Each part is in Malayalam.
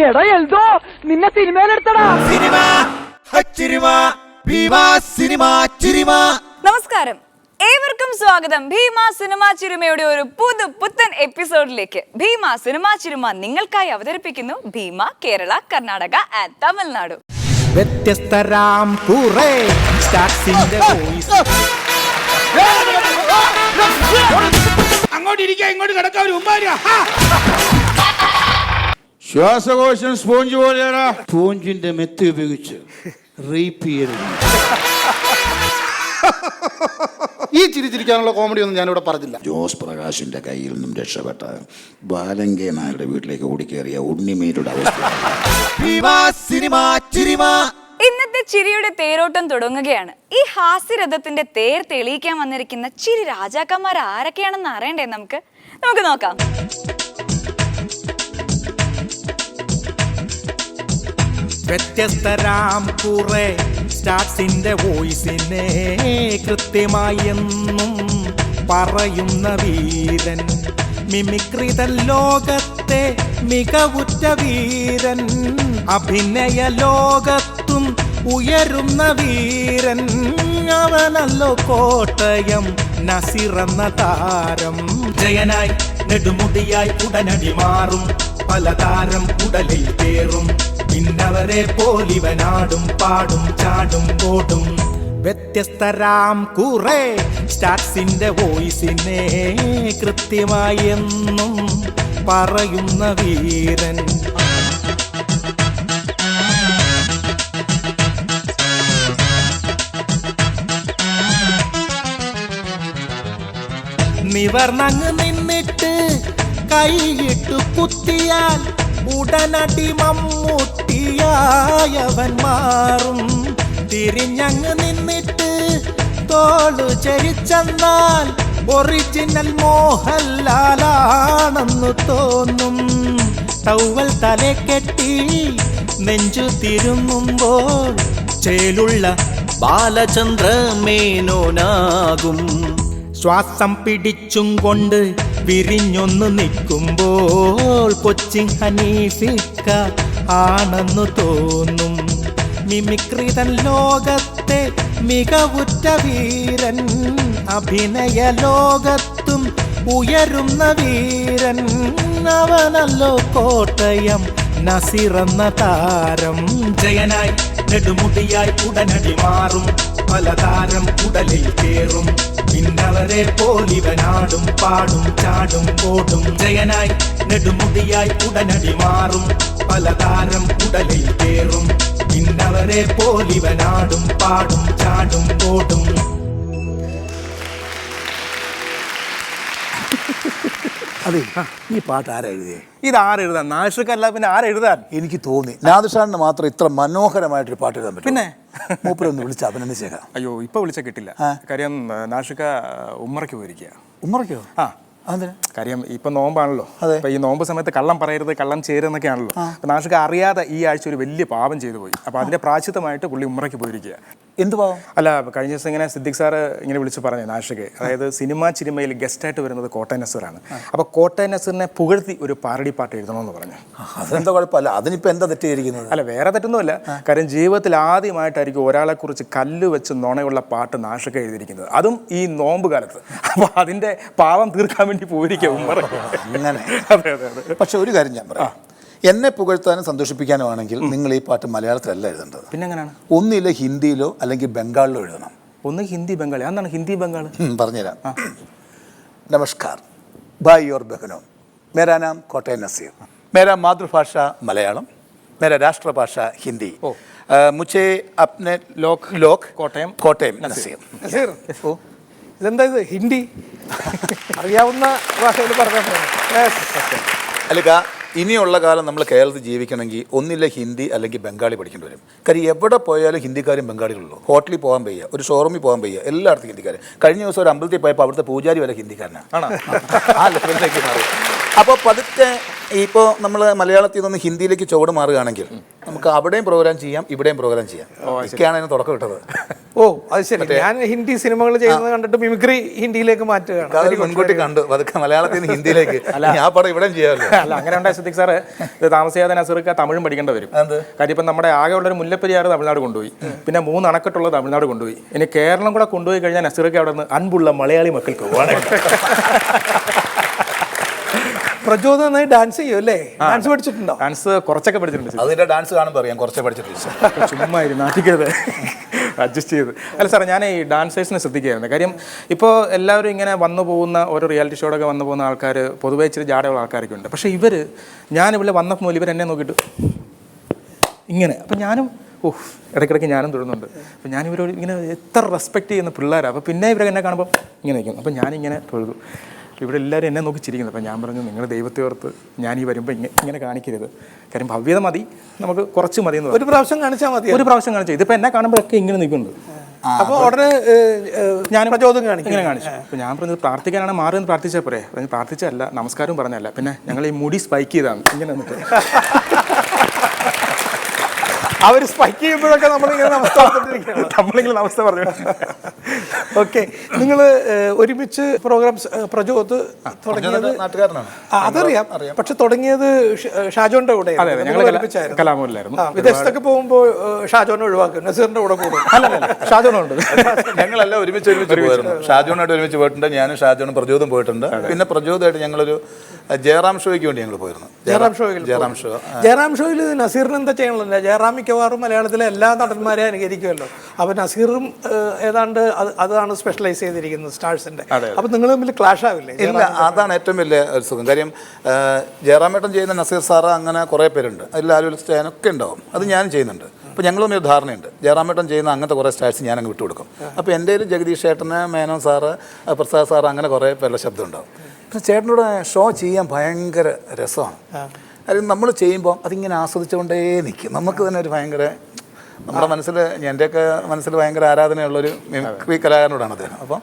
എടാ എൽദോ നിന്നെ സിനിമയിലെടുത്തടാ. നമസ്കാരം, ഏവർക്കും സ്വാഗതം ഭീമ സിനിമാ ചിരുമയുടെ ഒരു പുത്തൻ എപ്പിസോഡിലേക്ക്. ഭീമ സിനിമാ ചിരുമ നിങ്ങൾക്കായി അവതരിപ്പിക്കുന്നു ഭീമ കേരള, കർണാടക ആൻഡ് തമിഴ്നാടു. വ്യത്യസ്തരാം കുറേ സ്റ്റാർസിന്റെ വോയിസ്. അങ്ങോട്ട് ഇരിക്കുക, ഇങ്ങോട്ട് കിടക്കാൻ ഒരു ഉമ്മാരിയാ. ശ്വാസകോശം സ്പോഞ്ച് പോലെയാണ്. സ്പോഞ്ചിന്റെ മെത്ത് ഉപയോഗിച്ച് റേപ്പ് ചെയ്യരുത്. ഈ ചിരിച്ചിരിക്കാനുള്ള കോമഡി ഒന്നും ഞാനിവിടെ പറഞ്ഞില്ല. ജോസ് പ്രകാശിന്റെ കയ്യിൽ നിന്നും രക്ഷപ്പെട്ട ബാലങ്കേ നായരുടെ വീട്ടിലേക്ക് ഓടിക്കേറിയ ഉണ്ണിമേരുടെ അവസ്ഥ. ഇന്നത്തെ ചിരിയുടെ തേരോട്ടം തുടങ്ങുകയാണ്. ഈ ഹാസ്യരഥത്തിന്റെ തേർ തെളിയിക്കാൻ വന്നിരിക്കുന്ന ചിരി രാജാക്കന്മാർ ആരൊക്കെയാണെന്ന് അറിയണ്ടേ? നമുക്ക് നോക്കാം. വ്യത്യസ്തരാം കുറേ സ്റ്റാർസിന്റെ വോയിസിനെ കൃത്യമായി എന്നും പറയുന്ന വീരൻ, മിമിക്രിത ലോകത്തെ മികവുറ്റ വീരൻ, അഭിനയ ലോകത്തും ഉയരുന്ന വീരൻ, അവനല്ലോ കോട്ടയം നസിറെന്ന താരം. ജയനായി നെടുമുടിയായി ഉടനടി മാറും, പലതാരം ഉടലിൽ കേറും, പിന്നവരെ പോലിവനാടും പാടും ചാടും ഓടും. വ്യത്യസ്തരാം കുറേ സ്റ്റാർസിന്റെ വോയിസിനെ കൃത്യമായി എന്നും പറയുന്ന വീരൻ. നിവർന്നങ്ങ് നിന്നിട്ട് കൈയിട്ടു കുത്തിയാൽ ഉടനടി മമ്മൂട്ടിയായവൻ മാറും. തിരിഞ്ഞങ്ങ് നിന്നിട്ട് തോളു ചരിച്ചെന്നാൽ ഒറിജിനൽ മോഹൻലാലാണെന്നു തോന്നും. ടൗവൽ തലേ കെട്ടി നെഞ്ചു തിരുമ്മുമ്പോൾ ചേലുള്ള ബാലചന്ദ്രമേനോനാകും. ശ്വാസം പിടിച്ചും കൊണ്ട് വിരിഞ്ഞൊന്നു നിൽക്കുമ്പോൾ കൊച്ചിൻ ഹനീഫിക്ക ആണെന്നു തോന്നും. മിമിക്രിതൻ ലോകത്തെ മികവുറ്റ വീരൻ, അഭിനയ ലോകത്തും ഉയരുന്ന വീരൻ, അവനല്ലോ കോട്ടയം നസിറെന്ന താരം. ജയനായി നെടുമുടിയായി ഉടനടി മാറും, പലതാരം ഉടലിൽ കേറും, പിന്നവരെ പോലിവനാടും പാടും ചാടും ഓടും. ജയനായി നെടുമുടിയായി ഉടനടി മാറും, പലതാരം ഉടലിൽ കേറും, പിന്നവരെ പോലിവനാടും പാടും ചാടും ഓടും. അതെ, ഈ പാട്ട് ആരാ എഴുതിയേ? ഇതാരെഴുതാൻ? നാഷിക്കല്ല, പിന്നെ ആരെഴുതാൻ? എനിക്ക് തോന്നി നാദിർഷാറിന് മാത്രം ഇത്ര മനോഹരമായിട്ടൊരു പാട്ട് എഴുതാൻ പറ്റും. പിന്നെ മൂപ്പരൊന്ന് വിളിച്ച് അഭിനന്ദിച്ചേക്കാം. അയ്യോ, ഇപ്പൊ വിളിച്ച കിട്ടില്ല. കാര്യം നാഷിക ഉമ്മറയ്ക്ക് പോയിരിക്കുക. ഉമ്മറയ്ക്കോ? ആ, കാര്യം ഇപ്പൊ നോമ്പാണല്ലോ. അപ്പൊ ഈ നോമ്പ് സമയത്ത് കള്ളം പറയരുത്, കള്ളം ചേരുന്നൊക്കെയാണല്ലോ. അപ്പൊ നാഷിക അറിയാതെ ഈ ആഴ്ച ഒരു വലിയ പാപം ചെയ്തു പോയി. അപ്പൊ അതിന്റെ പ്രായശ്ചിത്തമായിട്ട് പുള്ളി ഉമ്മറയ്ക്ക് പോയിരിക്കുക. എന്ത് പാവം? അല്ല, കഴിഞ്ഞ ദിവസം ഇങ്ങനെ സിദ്ദിഖ് സാറ് ഇങ്ങനെ വിളിച്ച് പറഞ്ഞു നാഷികയെ, അതായത് സിനിമാ ചിരിമയിൽ ഗസ്റ്റായിട്ട് വരുന്നത് കോട്ടയം നസീറാണ്. അപ്പൊ കോട്ടയം നസീറിനെ പുകഴ്ത്തി ഒരു പാരഡി പാട്ട് എഴുതണമെന്ന് പറഞ്ഞു. അതെന്താ കുഴപ്പമില്ല, അതിനിപ്പോ എന്താ തെറ്റിയിരിക്കുന്നത്? അല്ല, വേറെ തെറ്റൊന്നുമല്ല. കാര്യം ജീവിതത്തിൽ ആദ്യമായിട്ടായിരിക്കും ഒരാളെ കുറിച്ച് കല്ല് വെച്ച് നുണയുള്ള പാട്ട് നാഷിക എഴുതിയിരിക്കുന്നത്, അതും ഈ നോമ്പ് കാലത്ത്. അപ്പൊ അതിന്റെ പാവം തീർക്കാൻ വേണ്ടി പോയിരിക്കും ഉമ്മറ. അങ്ങനെ. അതെ അതെ അതെ. പക്ഷെ ഒരു കാര്യം ഞാൻ പറയാം, എന്നെ പുകഴ്ത്താനും സന്തോഷിപ്പിക്കാനോ ആണെങ്കിൽ നിങ്ങൾ ഈ പാട്ട് മലയാളത്തിലല്ല എഴുതേണ്ടത്. പിന്നെ എങ്ങനെയാണ്? ഒന്നില്ല ഹിന്ദിയിലോ അല്ലെങ്കിൽ ബംഗാളിലോ എഴുതണം. ഒന്ന് ഹിന്ദി ബംഗാളി. അതാണ് ഹിന്ദി ബംഗാൾ. പറഞ്ഞുതരാം. നമസ്കാർ ഭായി और बहनों, मेरा नाम कोटय नसीर, मेरा मातृभाषा मलयालम, मेरा राष्ट्रभाषा हिंदी, मुझे अपने लोक कोटയം നസീർ. ഇതെന്താ ഇത് ഹിന്ദി? അറിയാവുന്ന ഭാഷയിൽ പറഞ്ഞാൽ അല്ലുക. ഇനിയുള്ള കാലം നമ്മൾ കേരളത്തിൽ ജീവിക്കണമെങ്കിൽ ഒന്നില്ല ഹിന്ദി അല്ലെങ്കിൽ ബംഗാളി പഠിക്കേണ്ടി വരും. കാര്യം എവിടെ പോയാലും ഹിന്ദിക്കാരും ബംഗാളികളുള്ളൂ. ഹോട്ടലിൽ പോകാൻ വയ്യ, ഒരു ഷോറൂമിൽ പോകാൻ വയ്യ, എല്ലായിടത്തും ഹിന്ദിക്കാരൻ. കഴിഞ്ഞ ദിവസം ഒരു അമ്പലത്തിൽ പോയപ്പോൾ അവിടുത്തെ പൂജാരി വരെ ഹിന്ദിക്കാരനാണ്. ആ ലെവലിലേക്ക് മാറി. അപ്പോൾ പതുക്കെ ഇപ്പോൾ നമ്മൾ മലയാളത്തിൽ നിന്ന് ഹിന്ദിയിലേക്ക് ചുവട് മാറുകയാണെങ്കിൽ നമുക്ക് അവിടെയും പ്രോഗ്രാം ചെയ്യാം, ഇവിടെയും പ്രോഗ്രാം ചെയ്യാം. ഒക്കെയാണ് അതിന് തുടക്കം ഇട്ടത്. ഓ അത് ശരി. ഞാൻ ഹിന്ദി സിനിമകൾ ചെയ്യുന്നത് കണ്ടിട്ട് മിമിക്രി ഹിന്ദിയിലേക്ക് മാറ്റുകയാണ്. അത് മുൻകൂട്ടി കണ്ടു അതൊക്കെ മലയാളത്തിൽ നിന്ന് ഹിന്ദിയിലേക്ക്. ഞാൻ പടം ഇവിടെ ചെയ്യാമല്ലോ. അല്ല അങ്ങനെ ഉണ്ടായ സിദ്ദിഖ് സാറ് ഇത് താമസിയാതെ നസീർക്ക് തമിഴും പഠിക്കേണ്ടി വരും. കാര്യം ഇപ്പം നമ്മുടെ ആകെ ഉള്ളൊരു മുല്ലപ്പെരിയാർ തമിഴ്നാട് കൊണ്ടുപോയി, പിന്നെ 3 അണക്കെട്ടുള്ള തമിഴ്നാട് കൊണ്ടുപോയി, ഇനി കേരളം കൂടെ കൊണ്ടുപോയി കഴിഞ്ഞാൽ നസീർക്ക് അവിടെ നിന്ന് അൻപുള്ള മലയാളി മക്കൾക്ക് പോവാണ്. പ്രചോദനം നന്നായി ഡാൻസ് ചെയ്യും അല്ലേ? ഡാൻസ് പഠിച്ചിട്ടുണ്ടോ? ഡാൻസ് കുറച്ചൊക്കെ പഠിച്ചിട്ടുണ്ട്. അതിന്റെ ഡാൻസ് കാണുമ്പോൾ അറിയാം കുറച്ചേ പഠിച്ചിട്ടില്ല. ചുമ്മാ നാട്ടിക്കരുത്, അഡ്ജസ്റ്റ് ചെയ്ത്. അല്ല സാറേ, ഞാൻ ഈ ഡാൻസേഴ്സിനെ ശ്രദ്ധിക്കുകയായിരുന്നു. കാര്യം ഇപ്പോൾ എല്ലാവരും ഇങ്ങനെ വന്നു പോകുന്ന ഓരോ റിയാലിറ്റി ഷോയിലൊക്കെ വന്നു പോകുന്ന ആൾക്കാർ പൊതുവേ ഇച്ചിരി ജാടയുള്ള ആൾക്കാരൊക്കെ ഉണ്ട്. പക്ഷേ ഞാനിവിടെ വന്നപ്പോൾ മുതൽ ഇവരെന്നെ നോക്കിയിട്ട് ഇങ്ങനെ. അപ്പം ഞാനും ഇടയ്ക്കിടയ്ക്ക് ഞാനും തൊഴുന്നുണ്ട്. അപ്പം ഞാനിവരോട് ഇങ്ങനെ എത്ര റെസ്പെക്ട് ചെയ്യുന്ന പിള്ളേരാണ്. അപ്പോൾ പിന്നെ ഇവരെ എന്നെ കാണുമ്പോൾ ഇങ്ങനെ നിൽക്കും. അപ്പം ഞാനിങ്ങനെ തൊഴുതു. ഇവിടെ എല്ലാവരും എന്നെ നോക്കി ചിരിക്കുന്നത്. അപ്പം ഞാൻ പറഞ്ഞു, നിങ്ങൾ ദൈവത്തെ ഓർത്ത് ഞാൻ ഈ വരുമ്പോൾ ഇങ്ങനെ കാണിക്കരുത്. കാര്യം ഭവ്യത മതി, നമുക്ക് കുറച്ച് മതി എന്ന്. ഒരു പ്രാവശ്യം കാണിച്ചാൽ മതി. ഒരു പ്രാവശ്യം കാണിച്ചു. ഇതിപ്പോൾ എന്നെ കാണുമ്പോഴൊക്കെ ഇങ്ങനെ നിൽക്കുന്നുണ്ട്. അപ്പോൾ ഉടനെ ഞാൻ പ്രചോദനം കാണിക്കും. ഇങ്ങനെ കാണിച്ചു. അപ്പോൾ ഞാൻ പറഞ്ഞത് പ്രാർത്ഥിക്കാനാണ് മാറി എന്ന് പ്രാർത്ഥിച്ചാൽ പോരെ. പ്രാർത്ഥിച്ചല്ല, നമസ്കാരവും പറഞ്ഞല്ല. പിന്നെ ഞങ്ങൾ ഈ മുടി സ്പൈക്ക് ചെയ്താണ് ഇങ്ങനെ നിന്നിട്ട്. അവർ സ്പൈക്ക് ചെയ്യുമ്പോഴൊക്കെ നമ്മളിങ്ങനെ അവസ്ഥ പറഞ്ഞു. ഓക്കെ, നിങ്ങൾ ഒരുമിച്ച് പ്രോഗ്രാം പ്രചോദ് തുടങ്ങിയത് നാട്ടുകാരനാണ്, അതറിയാം. പക്ഷെ തുടങ്ങിയത് ഷാജോന്റെ കൂടെ കലാമൂരിലായിരുന്നു. വിദേശത്തൊക്കെ പോകുമ്പോൾ ഷാജോനെ ഒഴിവാക്കും, നസീറിന്റെ കൂടെ കൂടും. ഷാജോനുണ്ട്. ഞങ്ങളെല്ലാം ഒരുമിച്ച് പോയിരുന്നു. ഷാജോനായിട്ട് ഒരുമിച്ച് പോയിട്ടുണ്ട്. ഞാനും ഷാജോനും പ്രചോദും പോയിട്ടുണ്ട്. പിന്നെ പ്രചോദായിട്ട് ഞങ്ങളൊരു ജയറാം ഷോയ്ക്ക് വേണ്ടി ഞങ്ങൾ പോയിരുന്നു. ജയറാം ഷോയിൽ നസീറിന് എന്താ ചെയ്യണല്ലോ? ജയറാം മിക്കവാറും മലയാളത്തിലെ എല്ലാ നടന്മാരെ അനുകരിക്കുമല്ലോ. അപ്പോൾ നസീറും ഏതാണ്ട് അതാണ് സ്പെഷ്യലൈസ് ചെയ്തിരിക്കുന്നത് സ്റ്റാർസിന്റെ. അപ്പോൾ നിങ്ങൾ തമ്മിൽ ക്ലാഷ് ആവില്ലേ? ഇല്ല, അതാണ് ഏറ്റവും വലിയ ഒരു സുഖം. കാര്യം ജയറാമേട്ടൻ ചെയ്യുന്ന നസീർ സാറ് അങ്ങനെ കുറേ പേരുണ്ട്. അതിൽ ആലുവൽ സ്റ്റാനൊക്കെ ഉണ്ടാവും. അത് ഞാനും ചെയ്യുന്നുണ്ട്. അപ്പോൾ ഞങ്ങൾ തമ്മിൽ ഒരു ധാരണയുണ്ട്. ജയറാമേട്ടൻ ചെയ്യുന്ന അങ്ങനത്തെ കുറേ സ്റ്റാർസ് ഞാൻ അങ്ങ് വിട്ടുകൊടുക്കും. അപ്പോൾ എൻ്റെ ഒരു ജഗദീഷ് ചേട്ടന്, മേനോൻ സാറ്, പ്രസാദ് സാറ്, അങ്ങനെ കുറേ പേരുടെ ശബ്ദം ഉണ്ടാവും. പക്ഷേ ചേട്ടനോട് ഷോ ചെയ്യാൻ ഭയങ്കര രസമാണ്. കാര്യം നമ്മൾ ചെയ്യുമ്പോൾ അതിങ്ങനെ ആസ്വദിച്ചുകൊണ്ടേ നിൽക്കും. നമുക്ക് തന്നെ ഒരു ഭയങ്കര, നമ്മുടെ മനസ്സിൽ, എൻ്റെയൊക്കെ മനസ്സിൽ ഭയങ്കര ആരാധനയുള്ളൊരു മിമിക്രി കലാകാരനോടാണ് അദ്ദേഹം. അപ്പം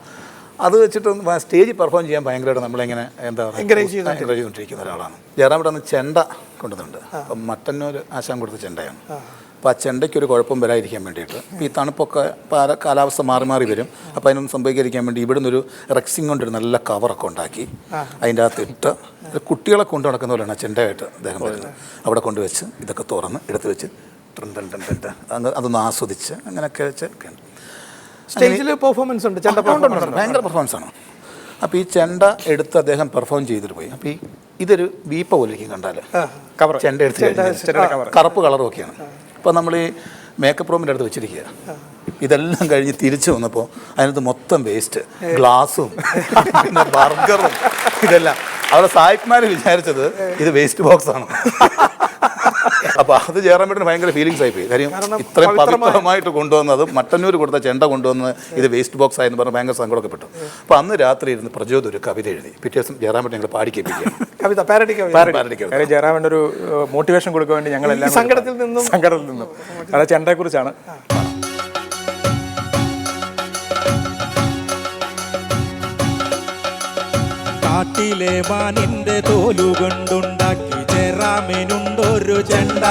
അത് വെച്ചിട്ട് സ്റ്റേജിൽ പെർഫോം ചെയ്യാൻ ഭയങ്കരമായിട്ട് നമ്മളിങ്ങനെ എന്താ പറയുക എൻകറേജ് ചെയ്തുകൊണ്ടിരിക്കുന്ന ഒരാളാണ്. ജയറാം ഇവിടെ നിന്ന് ചെണ്ട കൊണ്ടുവന്നിട്ടുണ്ട്. അപ്പം മട്ടന്നൂർ ആശാൻ കൊടുത്ത ചെണ്ടയാണ്. അപ്പോൾ ആ ചെണ്ടയ്ക്കൊരു കുഴപ്പം വരാതിരിക്കാൻ വേണ്ടിയിട്ട്, ഈ തണുപ്പൊക്കെ കാലാവസ്ഥ മാറി മാറി വരും. അപ്പോൾ അതിനൊന്നും സംഭവിക്കാതിരിക്കാൻ വേണ്ടി ഇവിടുന്ന് ഒരു റെക്സിങ് കൊണ്ടൊരു നല്ല കവറൊക്കെ ഉണ്ടാക്കി അതിൻ്റെ അകത്ത് ഇട്ട് കുട്ടികളെ കൊണ്ടു നടക്കുന്ന പോലെയാണ് ചെണ്ടയായിട്ട് അദ്ദേഹം വരുന്നത്. അവിടെ കൊണ്ടുവച്ച് ഇതൊക്കെ തുറന്ന് എടുത്ത് വെച്ച് അതൊന്ന് ആസ്വദിച്ച് അങ്ങനെയൊക്കെ വെച്ചൊക്കെയാണ്. സ്റ്റേജിൽ പെർഫോമൻസ് ഉണ്ട്, ഭയങ്കര പെർഫോമൻസ് ആണ്. അപ്പോൾ ഈ ചെണ്ട എടുത്ത് അദ്ദേഹം പെർഫോം ചെയ്തിട്ട് പോയി. അപ്പോൾ ഇതൊരു വീപ്പ പോലെ കണ്ടാൽ ചെണ്ട എടുത്ത് കറുപ്പ് കളറും ഒക്കെയാണ്. അപ്പോൾ നമ്മൾ ഈ മേക്കപ്പ് റൂമിൻ്റെ അടുത്ത് വെച്ചിരിക്കുക. ഇതെല്ലാം കഴിഞ്ഞ് തിരിച്ചു വന്നപ്പോൾ അതിനകത്ത് മൊത്തം വേസ്റ്റ്, ഗ്ലാസും പിന്നെ ബർഗറും ഇതെല്ലാം. അവിടെ സായിപ്പ്മാർ വിചാരിച്ചത് ഇത് വേസ്റ്റ് ബോക്സ് ആണ്. അപ്പോൾ അത് ജയറാമേട്ടന് ഭയങ്കര ഫീലിങ്സ് ആയിപ്പോയി. കാര്യം ഇത്രയും പവിത്രമായിട്ട് കൊണ്ടുവന്നത്, മട്ടന്നൂർ കൊടുത്ത ചെണ്ട കൊണ്ടുവന്നത് ഇത് വേസ്റ്റ് ബോക്സ് ആയെന്ന് പറഞ്ഞ് ഭയങ്കര സങ്കടമൊക്കെ പെട്ടു. അപ്പോൾ അന്ന് രാത്രി ഇരുന്ന് പ്രചോദ് ഒരു കവിത എഴുതി. പിറ്റേ ദിവസം ജയറാമേട്ടൻ ഞങ്ങൾ പാടിക്കേപ്പിക്കുകയാണ്. ജയറാമേട്ടൻ ഒരു മോട്ടിവേഷൻ കൊടുക്കാൻ വേണ്ടി ഞങ്ങളെല്ലാം സങ്കടത്തിൽ നിന്നും അത് ചെണ്ടയെ കുറിച്ചാണ്. കാട്ടിലെ മാനിന്റെ തോലുകൊണ്ടുണ്ടാക്കി ജയറാമിനുണ്ടൊരു ചെണ്ട.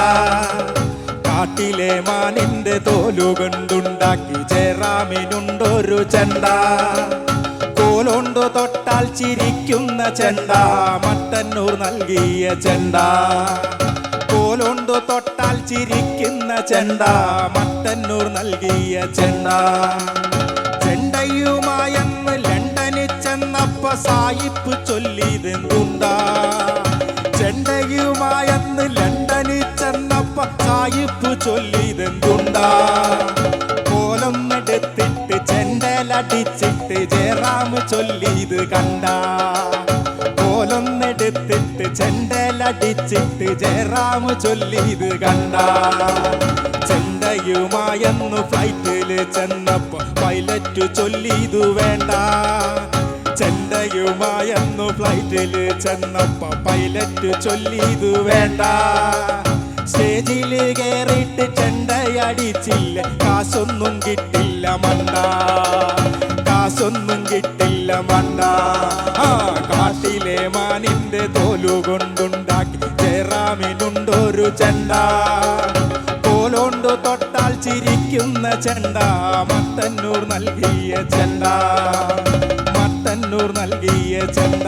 കാട്ടിലെ മാനിന്റെ തോലുകൊണ്ടുണ്ടാക്കി ജയറാമിനുണ്ടൊരു ചെണ്ട. കോലോണ്ടു തൊട്ടാൽ ചിരിക്കുന്ന ചെണ്ട, മട്ടന്നൂർ നൽകിയ ചെണ്ട. കോലോണ്ടു തൊട്ടാൽ ചിരിക്കുന്ന ചെണ്ട, മട്ടന്നൂർ നൽകിയ ചെണ്ട. ചെണ്ടയുമായെന്ന് ലണ്ടനിൽ ചെന്നപ്പ സായിപ്പ് ചൊല്ലിയതെന്തുണ്ടാ. ചെണ്ടയുമായെന്ന് ലണ്ടനിൽ ചെന്നപ്പ സായിപ്പ് ചൊല്ലിയതെന്തുണ്ടാ. കോലൊന്നെടുത്തിട്ട് ചെണ്ടലടിച്ചിട്ട് ജയറാം ചൊല്ലിയത് കണ്ട. കോലൊന്നെടുത്തിട്ട് ചെണ്ടലടിച്ചിട്ട് ജയറാം ചൊല്ലിയത് കണ്ട. ചെണ്ടയുമായെന്നു ഫ്ലൈറ്റില് ചെന്നപ്പോ പൈലറ്റ് ചൊല്ലിയതു വേണ്ട. ചെണ്ടയുമായെന്നു ഫ്ലൈറ്റില് ചെന്നപ്പോ പൈലറ്റ് ചൊല്ലിയതു വേണ്ട. സ്റ്റേജിൽ കയറിയിട്ട് ചെണ്ടയടിച്ചില്ല, കാശൊന്നും കിട്ടില്ല മണ്ട. കാശൊന്നും കിട്ടില്ല മണ്ട. കാട്ടിലെ മാനിന്റെ തോലുകൊണ്ടുണ്ടാക്കി ജയറാമിനുണ്ടൊരു ചെണ്ട. കോലോണ്ടു തൊട്ടാൽ ചിരിക്കുന്ന ചെണ്ട മട്ടന്നൂർ നൽകിയ ചെണ്ട, മട്ടന്നൂർ നൽകിയ ചെണ്ട,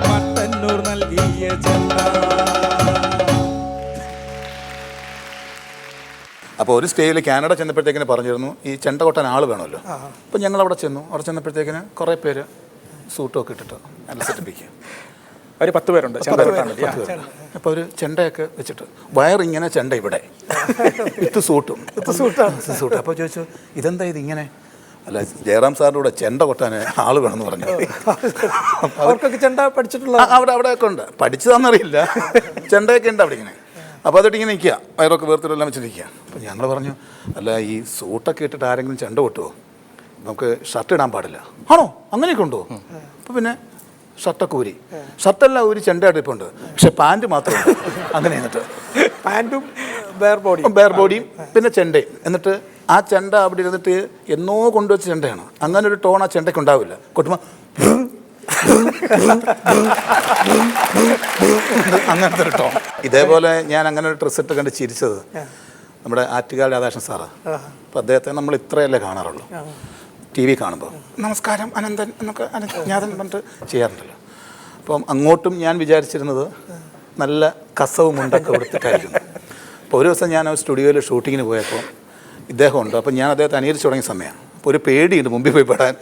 മട്ടന്നൂർ നൽകിയ ചെണ്ട. അപ്പോൾ ഒരു സ്റ്റേയിൽ കാനഡ ചെന്നപ്പോഴത്തേക്കിന് പറഞ്ഞിരുന്നു ഈ ചെണ്ട കൊട്ടാൻ ആൾ വേണമല്ലോ. അപ്പോൾ ഞങ്ങൾ അവിടെ ചെന്നു. അവിടെ ചെന്നപ്പോഴത്തേക്കിന് കുറേ പേര് സൂട്ടൊക്കെ ഇട്ടിട്ട് നല്ല സെറ്റപ്പിക്കുക. ഒരു 10 പേരുണ്ട്. അപ്പോൾ ഒരു ചെണ്ടയൊക്കെ വെച്ചിട്ട് വയറിങ്ങനെ ചെണ്ട ഇവിടെ വിത്ത് സൂട്ടും സൂട്ട്. അപ്പോൾ ചോദിച്ചു ഇതെന്താ ഇതിങ്ങനെ? അല്ല, ജയറാം സാറിൻ്റെ കൂടെ ചെണ്ട കൊട്ടാൻ ആൾ വേണമെന്ന് പറഞ്ഞു. അവർക്കൊക്കെ ചെണ്ട പഠിച്ചിട്ടുള്ള അവിടെയൊക്കെ ഉണ്ട്, പഠിച്ചതാണെന്നറിയില്ല, ചെണ്ടയൊക്കെ ഉണ്ട് അവിടെ ഇങ്ങനെ. അപ്പോൾ അതിട്ട് ഇങ്ങനെ നിൽക്കുക, വയറൊക്കെ വേർത്തിട്ടെല്ലാം വെച്ചിരിക്കുക. അപ്പോൾ ഞങ്ങൾ പറഞ്ഞു അല്ല ഈ സൂട്ടൊക്കെ ഇട്ടിട്ട് ആരെങ്കിലും ചെണ്ട കൊട്ടുമോ? നമുക്ക് ഷർട്ട് ഇടാൻ പാടില്ല. ആണോ, അങ്ങനെയൊക്കെ ഉണ്ടോ? അപ്പോൾ പിന്നെ ഷർട്ടൊക്കെ ഊരി, ഷർട്ടെല്ലാം ഊരി ചെണ്ടയായിട്ട് ഇപ്പോൾ ഉണ്ട്, പക്ഷെ പാൻറ്റ് മാത്രമേ അങ്ങനെ. എന്നിട്ട് പാൻറ്റും ബെയർ ബോഡിയും പിന്നെ ചെണ്ടയും. എന്നിട്ട് ആ ചെണ്ട അവിടെ ഇരുന്നിട്ട് എന്നോ കൊണ്ടുവച്ച ചെണ്ടയാണ്. അങ്ങനെ ഒരു ടോൺ ആ ചെണ്ടയ്ക്ക് ഉണ്ടാവില്ല. കൊട്ടുമ്പോൾ അങ്ങനത്തെ ഒരു ടോൺ. ഇതേപോലെ ഞാൻ അങ്ങനെ ഒരു ഡ്രസ്സ് ഇട്ട് കണ്ട് ചിരിച്ചത് നമ്മുടെ ആറ്റുകാൽ രാധാകൃഷ്ണൻ സാറ്. അപ്പോൾ അദ്ദേഹത്തെ നമ്മൾ ഇത്രയല്ലേ കാണാറുള്ളൂ. ടി വി കാണുമ്പോൾ നമസ്കാരം അനന്തൻ എന്നൊക്കെ അജ്ഞാതൻ പറഞ്ഞിട്ട് ചെയ്യാറുണ്ടല്ലോ. അപ്പം അങ്ങോട്ടും ഞാൻ വിചാരിച്ചിരുന്നത് നല്ല കസവ് മുണ്ടൊക്കെ കൊടുത്തിട്ടായിരുന്നു. അപ്പോൾ ഒരു ദിവസം ഞാൻ സ്റ്റുഡിയോയിൽ ഷൂട്ടിങ്ങിന് പോയപ്പോൾ ഇദ്ദേഹം ഉണ്ട്. അപ്പോൾ ഞാൻ അദ്ദേഹത്തെ അനുകരിച്ച് തുടങ്ങിയ സമയമാണ്. അപ്പോൾ ഒരു പേടിയുണ്ട് മുമ്പിൽ പോയി പെടാൻ,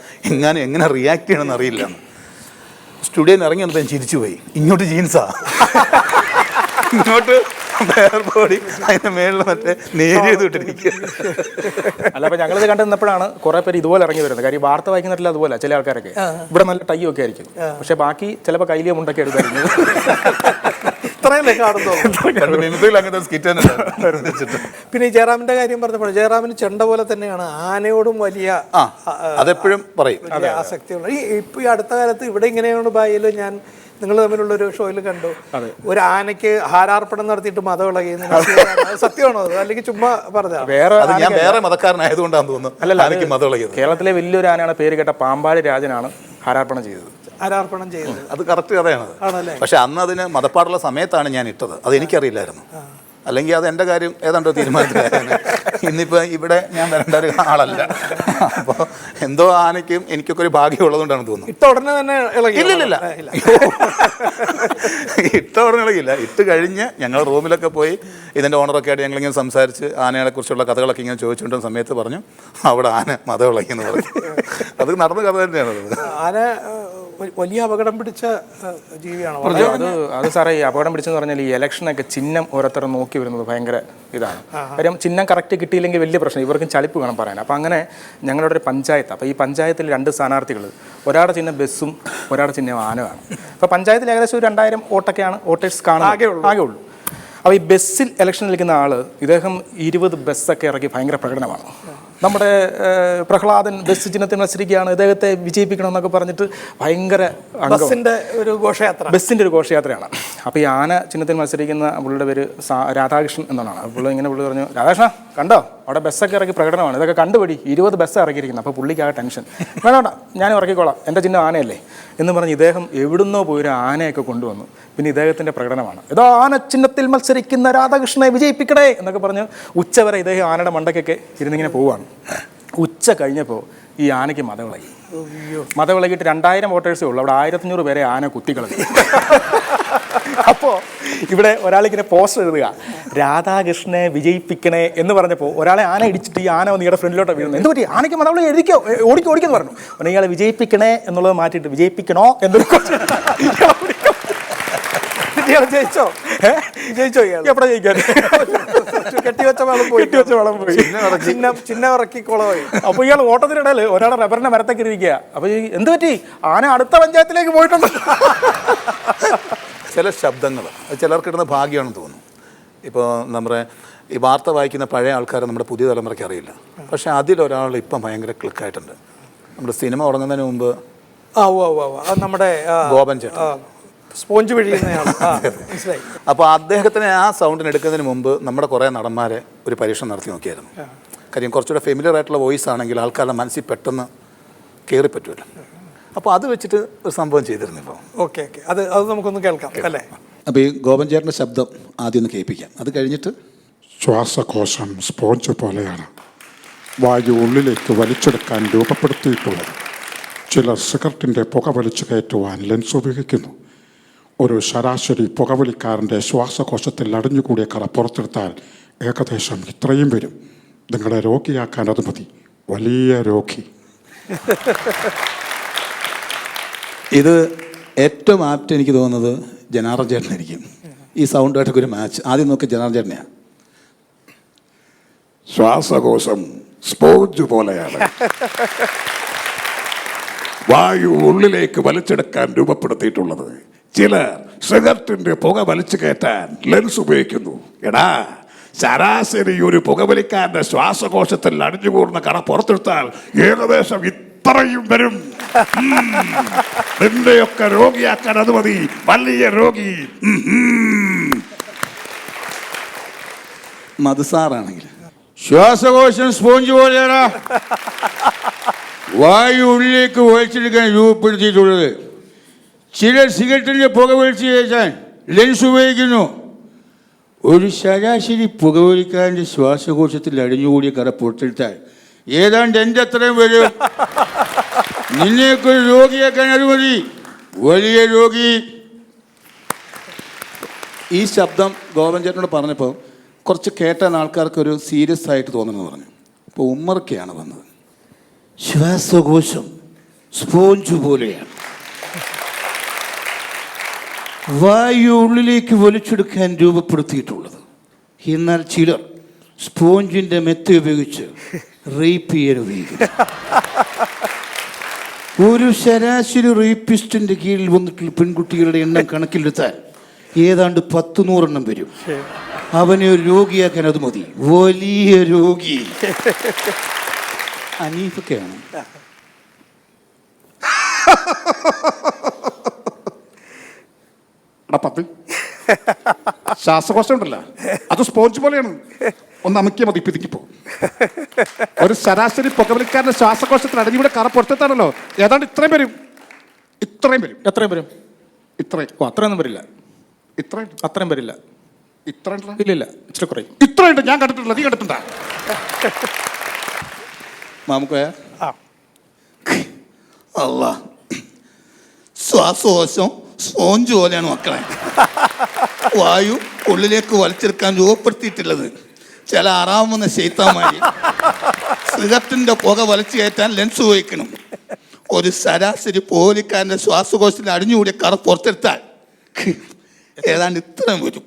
എങ്ങനെ റിയാക്ട് ചെയ്യണമെന്ന് അറിയില്ല. സ്റ്റുഡിയോയിൽ നിന്ന് ഇറങ്ങി വന്നപ്പോൾ ഞാൻ ചിരിച്ചു പോയി. ഇങ്ങോട്ട് ജീൻസാ, ഇങ്ങോട്ട് ബെയർ ബോഡി, അതിൻ്റെ മേളിൽ മറ്റേ നേരിയത് ഇട്ടിരിക്കുക. അല്ല, അപ്പോൾ ഞങ്ങളിത് കണ്ടുവന്നപ്പോഴാണ് കുറേ പേര് ഇതുപോലെ ഇറങ്ങി വരുന്നത്. കാര്യം വാർത്ത വായിക്കുന്നില്ല അതുപോലെ ചില ആൾക്കാരൊക്കെ ഇവിടെ നല്ല ടൈ ഒക്കെ ആയിരിക്കും, പക്ഷെ ബാക്കി ചിലപ്പോൾ കയ്യിലെ മുണ്ടൊക്കെ എടുത്തായിരിക്കും. പിന്നെ ഈ ജയറാമിന്റെ കാര്യം പറഞ്ഞപ്പോൾ ജയറാമിന് ചെണ്ട പോലെ തന്നെയാണ് ആനയോടും വലിയ അതെപ്പോഴും പറയും ആസക്തിയുള്ള. ഇപ്പൊ ഈ അടുത്ത കാലത്ത് ഇവിടെ ഇങ്ങനെയാണ് ബായില് ഞാൻ നിങ്ങൾ തമ്മിലുള്ള ഒരു ഷോയിൽ കണ്ടു, ഒരു ആനയ്ക്ക് ഹാരാർപ്പണം നടത്തിയിട്ട് മതം ഇളകി. സത്യമാണോ അത്, അല്ലെങ്കിൽ ചുമ്മാ പറഞ്ഞ? ഞാൻ വേറെ മതക്കാരനായതുകൊണ്ടാന്ന് തോന്നുന്നു. അല്ല, മതം ഇളകിയത് കേരളത്തിലെ വലിയൊരു ആനയാണ്, പേര് കേട്ട പാമ്പാടി രാജനാണ് ഹാരാർപ്പണം ചെയ്തത്. ആരാർപ്പണം ചെയ്തത് അത് കറക്റ്റ് കഥയാണത്. പക്ഷെ അന്ന് അതിന് മതപ്പാടുള്ള സമയത്താണ് ഞാൻ ഇട്ടത്. അത് എനിക്കറിയില്ലായിരുന്നു. അല്ലെങ്കിൽ അത് എൻ്റെ കാര്യം ഏതാണ്ടോ തീരുമാനത്തിലായിരുന്നു. ഇന്നിപ്പോൾ ഇവിടെ ഞാൻ വരേണ്ട ഒരു ആളല്ല. അപ്പോൾ എന്തോ ആനയ്ക്കും എനിക്കൊക്കെ ഒരു ഭാഗ്യം ഉള്ളതുകൊണ്ടാണ് തോന്നുന്നത്. ഇട്ട ഉടനെ തന്നെ ഇല്ലില്ല, ഇട്ട ഉടനെ ഇളകില്ല. ഇട്ട് കഴിഞ്ഞ് ഞങ്ങൾ റൂമിലൊക്കെ പോയി ഇതിൻ്റെ ഓണറൊക്കെ ആയിട്ട് ഞങ്ങളിങ്ങനെ സംസാരിച്ച് ആനകളെ കുറിച്ചുള്ള കഥകളൊക്കെ ഇങ്ങനെ ചോദിച്ചുകൊണ്ടിരുന്ന സമയത്ത് പറഞ്ഞു അവിടെ ആന മതം ഇളകിയെന്ന് പറഞ്ഞു. അത് നടന്ന കഥ തന്നെയാണ്. ആന വലിയ അപകടം പിടിച്ച ജീവിയാണ്. അത് സാറേ, ഈ അപകടം പിടിച്ചെന്ന് പറഞ്ഞാൽ ഈ ഇലക്ഷനൊക്കെ ചിഹ്നം ഓരോരുത്തർ നോക്കി വരുന്നത് ഭയങ്കര ഇതാണ്. കാര്യം ചിഹ്നം കറക്റ്റ് കിട്ടിയില്ലെങ്കിൽ വലിയ പ്രശ്നം, ഇവർക്കും ചളിപ്പ് വേണം പറയാൻ. അപ്പോൾ അങ്ങനെ ഞങ്ങളുടെ ഒരു പഞ്ചായത്ത്, അപ്പോൾ ഈ പഞ്ചായത്തിൽ 2 സ്ഥാനാർത്ഥികൾ, ഒരാളുടെ ചിഹ്നം ബസ്സും ഒരാളുടെ ചിഹ്നം ആനയാണ്. അപ്പോൾ പഞ്ചായത്തിൽ ഏകദേശം 2000 വോട്ടൊക്കെയാണ് വോട്ടേഴ്സ് ആകെ ഉള്ളൂ. അപ്പോൾ ഈ ബസ്സിൽ ഇലക്ഷൻ നിൽക്കുന്ന ആൾ ഇദ്ദേഹം 20 ബസ്സൊക്കെ ഇറക്കി ഭയങ്കര പ്രകടനമാണ്. നമ്മുടെ പ്രഹ്ലാദൻ ബസ് ചിഹ്നത്തിൽ മത്സരിക്കുകയാണ്, ഇദ്ദേഹത്തെ വിജയിപ്പിക്കണം എന്നൊക്കെ പറഞ്ഞിട്ട് ഭയങ്കര ബസ്സിൻ്റെ ഒരു ഘോഷയാത്രയാണ്. അപ്പോൾ ഈ ആന ചിഹ്നത്തിൽ മത്സരിക്കുന്ന പുള്ളിയുടെ പേര് രാധാകൃഷ്ണൻ എന്നാണ്. പുള്ളി പറഞ്ഞു, രാധാകൃഷ്ണ കണ്ടോ അവിടെ ബസ്സൊക്കെ ഇറക്കി പ്രകടനമാണ്, ഇതൊക്കെ കണ്ടുപിടി, 20 ബസ് ഇറക്കിയിരിക്കുന്നത്. അപ്പോൾ പുള്ളിക്കാകെ ടെൻഷൻ, വേണ്ട ഞാൻ ഇറക്കിക്കോളാം, എൻ്റെ ചിഹ്നം ആനയല്ലേ എന്ന് പറഞ്ഞ് ഇദ്ദേഹം എവിടുന്നോ പോയി ഒരു ആനയൊക്കെ കൊണ്ടുവന്നു. പിന്നെ ഇദ്ദേഹത്തിൻ്റെ പ്രകടനമാണ്, ഏതോ ആന ചിഹ്നത്തിൽ മത്സരിക്കുന്ന രാധാകൃഷ്ണനെ വിജയിപ്പിക്കണേ എന്നൊക്കെ പറഞ്ഞ് ഉച്ചവരെ ഇദ്ദേഹം ആനയുടെ മണ്ടക്കൊക്കെ ഇരുന്നിങ്ങനെ പോവുകയാണ്. ഉച്ച കഴിഞ്ഞപ്പോൾ ഈ ആനയ്ക്ക് മതവിളകി. മതവിളകിയിട്ട് 2000 വോട്ടേഴ്സേ ഉള്ളൂ, അവിടെ 1500 പേരെ ആന കുത്തിക്കളഞ്ഞു. അപ്പോൾ ഇവിടെ ഒരാളിങ്ങനെ പോസ്റ്റർ എഴുതുക, രാധാകൃഷ്ണനെ വിജയിപ്പിക്കണേ എന്ന് പറഞ്ഞപ്പോൾ ഒരാളെ ആന ഇടിച്ചിട്ട് ഈ ആന വന്ന് ഇയാളുടെ ഫ്രണ്ടിലോട്ട് വീഴുന്നു. എന്ത് പറ്റി, ആനയ്ക്ക് മതവിളകി എഴുതിക്കോ, ഓടിക്കെന്ന് പറഞ്ഞു. പിന്നെ ഇയാളെ വിജയിപ്പിക്കണേ എന്നുള്ളത് മാറ്റിയിട്ട് വിജയിപ്പിക്കണോ എന്നൊരു ജയിച്ചോ എവിടെ ജയിക്കാൻ കെട്ടിവെച്ച വളം പോയി, ചിഹ്നം ഇറക്കി കുളമായി. അപ്പോൾ ഇയാൾ ഓട്ടത്തിനിടയിൽ ഒരാളെ റബ്ബറിന്റെ മരത്തൊക്കെ ഇരിക്കുക. അപ്പോൾ എന്ത് പറ്റി, ആന അടുത്ത പഞ്ചായത്തിലേക്ക് പോയിട്ടുണ്ട്. ചില ശബ്ദങ്ങൾ ചിലർക്ക് ഇടുന്ന ഭാഗ്യമാണെന്ന് തോന്നുന്നു. ഇപ്പോൾ നമ്മുടെ ഈ വാർത്ത വായിക്കുന്ന പഴയ ആൾക്കാരെ നമ്മുടെ പുതിയ തലമുറയ്ക്ക് അറിയില്ല. പക്ഷെ അതിലൊരാൾ ഇപ്പം ഭയങ്കര ക്ലിക്കായിട്ടുണ്ട്. നമ്മുടെ സിനിമ തുടങ്ങുന്നതിന് മുമ്പ് നമ്മുടെ ഗോപൻ ചേട്ടൻ സ്പോഞ്ച് പിഴിയുന്നയാൾ. അപ്പോൾ അദ്ദേഹത്തിന് ആ സൗണ്ടിന് എടുക്കുന്നതിന് മുമ്പ് നമ്മുടെ കുറേ നടന്മാരെ ഒരു പരീക്ഷണം നടത്തി നോക്കിയായിരുന്നു. കാര്യം കുറച്ചുകൂടെ ഫെമിലിയർ ആയിട്ടുള്ള വോയിസ് ആണെങ്കിൽ ആൾക്കാരുടെ മനസ്സിൽ പെട്ടെന്ന് കയറി പറ്റുമല്ലോ. അപ്പോൾ അത് വെച്ചിട്ട് ഒരു സംഭവം ചെയ്തിരുന്നു. ഇപ്പോൾ ഓക്കെ അത് നമുക്കൊന്ന് കേൾക്കാം അല്ലേ? അപ്പോൾ ഈ ഗോപൻ ചേട്ടൻ്റെ ശബ്ദം ആദ്യം ഒന്ന് കേൾപ്പിക്കാം, അത് കഴിഞ്ഞിട്ട് ശ്വാസകോശം സ്പോഞ്ച് പോലെയാണ്. വായു ഉള്ളിലേക്ക് വലിച്ചെടുക്കാൻ രൂപപ്പെടുത്തിയിട്ടുള്ളത്. ചിലർ സിഗരറ്റിൻ്റെ പുക വലിച്ചു കയറ്റുവാൻ ലെൻസ് ഉപയോഗിക്കുന്നു. ഒരു ശരാശരി പുകവലിക്കാരൻ്റെ ശ്വാസകോശത്തിൽ അടിഞ്ഞുകൂടിയ കറ പുറത്തെടുത്താൽ ഏകദേശം ഇത്രയും വരും. നിങ്ങളെ രോഗിയാക്കാൻ അത് മതി. വലിയ രോഗി. ഇത് ഏറ്റവും ആപ്റ്റ് എനിക്ക് തോന്നുന്നത് ജനാർദ്ദൻ ചേട്ടനായിരിക്കും. ഈ സൗണ്ടായിട്ടൊക്കെ ഒരു മാച്ച്. ആദ്യം നോക്കി ജനാർദ്ദൻ ചേട്ടനെയാണ്. ശ്വാസകോശം സ്പോഞ്ച് പോലെയാണ്. വായു ഉള്ളിലേക്ക് വലിച്ചെടുക്കാൻ രൂപപ്പെടുത്തിയിട്ടുള്ളത്. ചിലർ സിഗരറ്റിന്റെ പുക വലിച്ചു കയറ്റാൻ ലെൻസ് ഉപയോഗിക്കുന്നു. എടാ, ശരാശരി ഒരു പുകവലിക്കാരന്റെ ശ്വാസകോശത്തിൽ അടിഞ്ഞുകൂടുന്ന കറ പുറത്തെടുത്താൽ ഏകദേശം ഇത്രയും വരും. നിന്നെയൊക്കെ രോഗിയാക്കാൻ അത് മതി. വലിയ രോഗി. മധുസാറാണെങ്കിൽ ശ്വാസകോശം സ്പോഞ്ച് പോലെയാണ്. വായു ഉള്ളിലേക്ക് വലിച്ചെടുക്കാൻ രൂപപ്പെടുത്തിയിട്ടുള്ളത്. ചിലർ സിഗരറ്റിൻ്റെ പുക വലിച്ചു കയറ്റാൻ ലെൻസ് ഉപയോഗിക്കുന്നു. ഒരു ശരാശരി പുകവലിക്കാരൻ്റെ ശ്വാസകോശത്തിൽ അടിഞ്ഞുകൂടിയ കറ പുറത്തെടുത്താൽ ഏതാണ്ട് എൻ്റെ അത്രയും വരും. നിന്നെയൊക്കെ ഒരു രോഗിയാക്കാൻ അത് മതി. വലിയ രോഗി. ഈ ശബ്ദം ഗോവൻ ചേട്ടനോട് പറഞ്ഞപ്പോൾ കുറച്ച് കേട്ടാൻ ആൾക്കാർക്ക് ഒരു സീരിയസ് ആയിട്ട് തോന്നുന്നു പറഞ്ഞു. അപ്പോൾ ഉമ്മർക്കയാണ് വന്നത്. ശ്വാസകോശം സ്പോഞ്ച് പോലെയാണ്. വായു ഉള്ളിലേക്ക് വലിച്ചെടുക്കാൻ രൂപപ്പെടുത്തിയിട്ടുള്ളത്. എന്നാൽ ചിലർ സ്പോഞ്ചിൻ്റെ മെത്ത ഉപയോഗിച്ച് റേപ്പ് ചെയ്യാൻ ഉപയോഗിക്കുന്നു. ഒരു ശരാശരി റേപ്പിസ്റ്റിൻ്റെ കീഴിൽ വന്നിട്ടുള്ള പെൺകുട്ടികളുടെ എണ്ണം കണക്കിലെടുത്താൽ ഏതാണ്ട് 100-100 വരും. അവനെ ഒരു രോഗിയാക്കാൻ അത് മതി. വലിയ രോഗി. അനീഫൊക്കെയാണ്. ശ്വാസകോശം ഉണ്ടല്ലോ, അത് സ്പോഞ്ച് പോലെയാണ്. ഒന്ന് അമുക്കിയാൽ മതി, പിതുങ്ങിപ്പോ. ഒരു ശരാശരി പുകവലിക്കാരന്റെ ശ്വാസകോശത്തിൽ അടിഞ്ഞൂടെ കറ പുറത്തെത്താണല്ലോ ഏതാണ്ട് ഇത്രയും വരും. എത്രയും വരും? ഇത്രയും. ഓ, അത്രയൊന്നും വരില്ല. ഇത്രയും അത്രയും വരില്ല. ഇത്രയും ഇല്ലില്ല, ഇച്ചിരി കുറയും. ഇത്രയുണ്ട്. ഞാൻ കണ്ടിട്ടില്ല. നീ കണ്ടിട്ടുണ്ടാ? മാമുക്കോയ അല്ല, ശ്വാസകോശം സ്പോഞ്ച് പോലെയാണ് മക്കളെ. വായു ഉള്ളിലേക്ക് വലിച്ചെടുക്കാൻ രൂപപ്പെടുത്തിയിട്ടുള്ളത്. ചില ആറാമെന്ന ശൈത്താന്മാര് സിഗരറ്റിന്റെ പുക വലിച്ചു കയറ്റാൻ ലെൻസ് ഉപയോഗിക്കണം. ഒരു ശരാശരി പോലിക്കാരൻ്റെ ശ്വാസകോശത്തിൽ അടിഞ്ഞുകൂടിയ കറ പുറത്തെടുത്താൽ ഏതാണ്ട് ഇത്രയും വരും.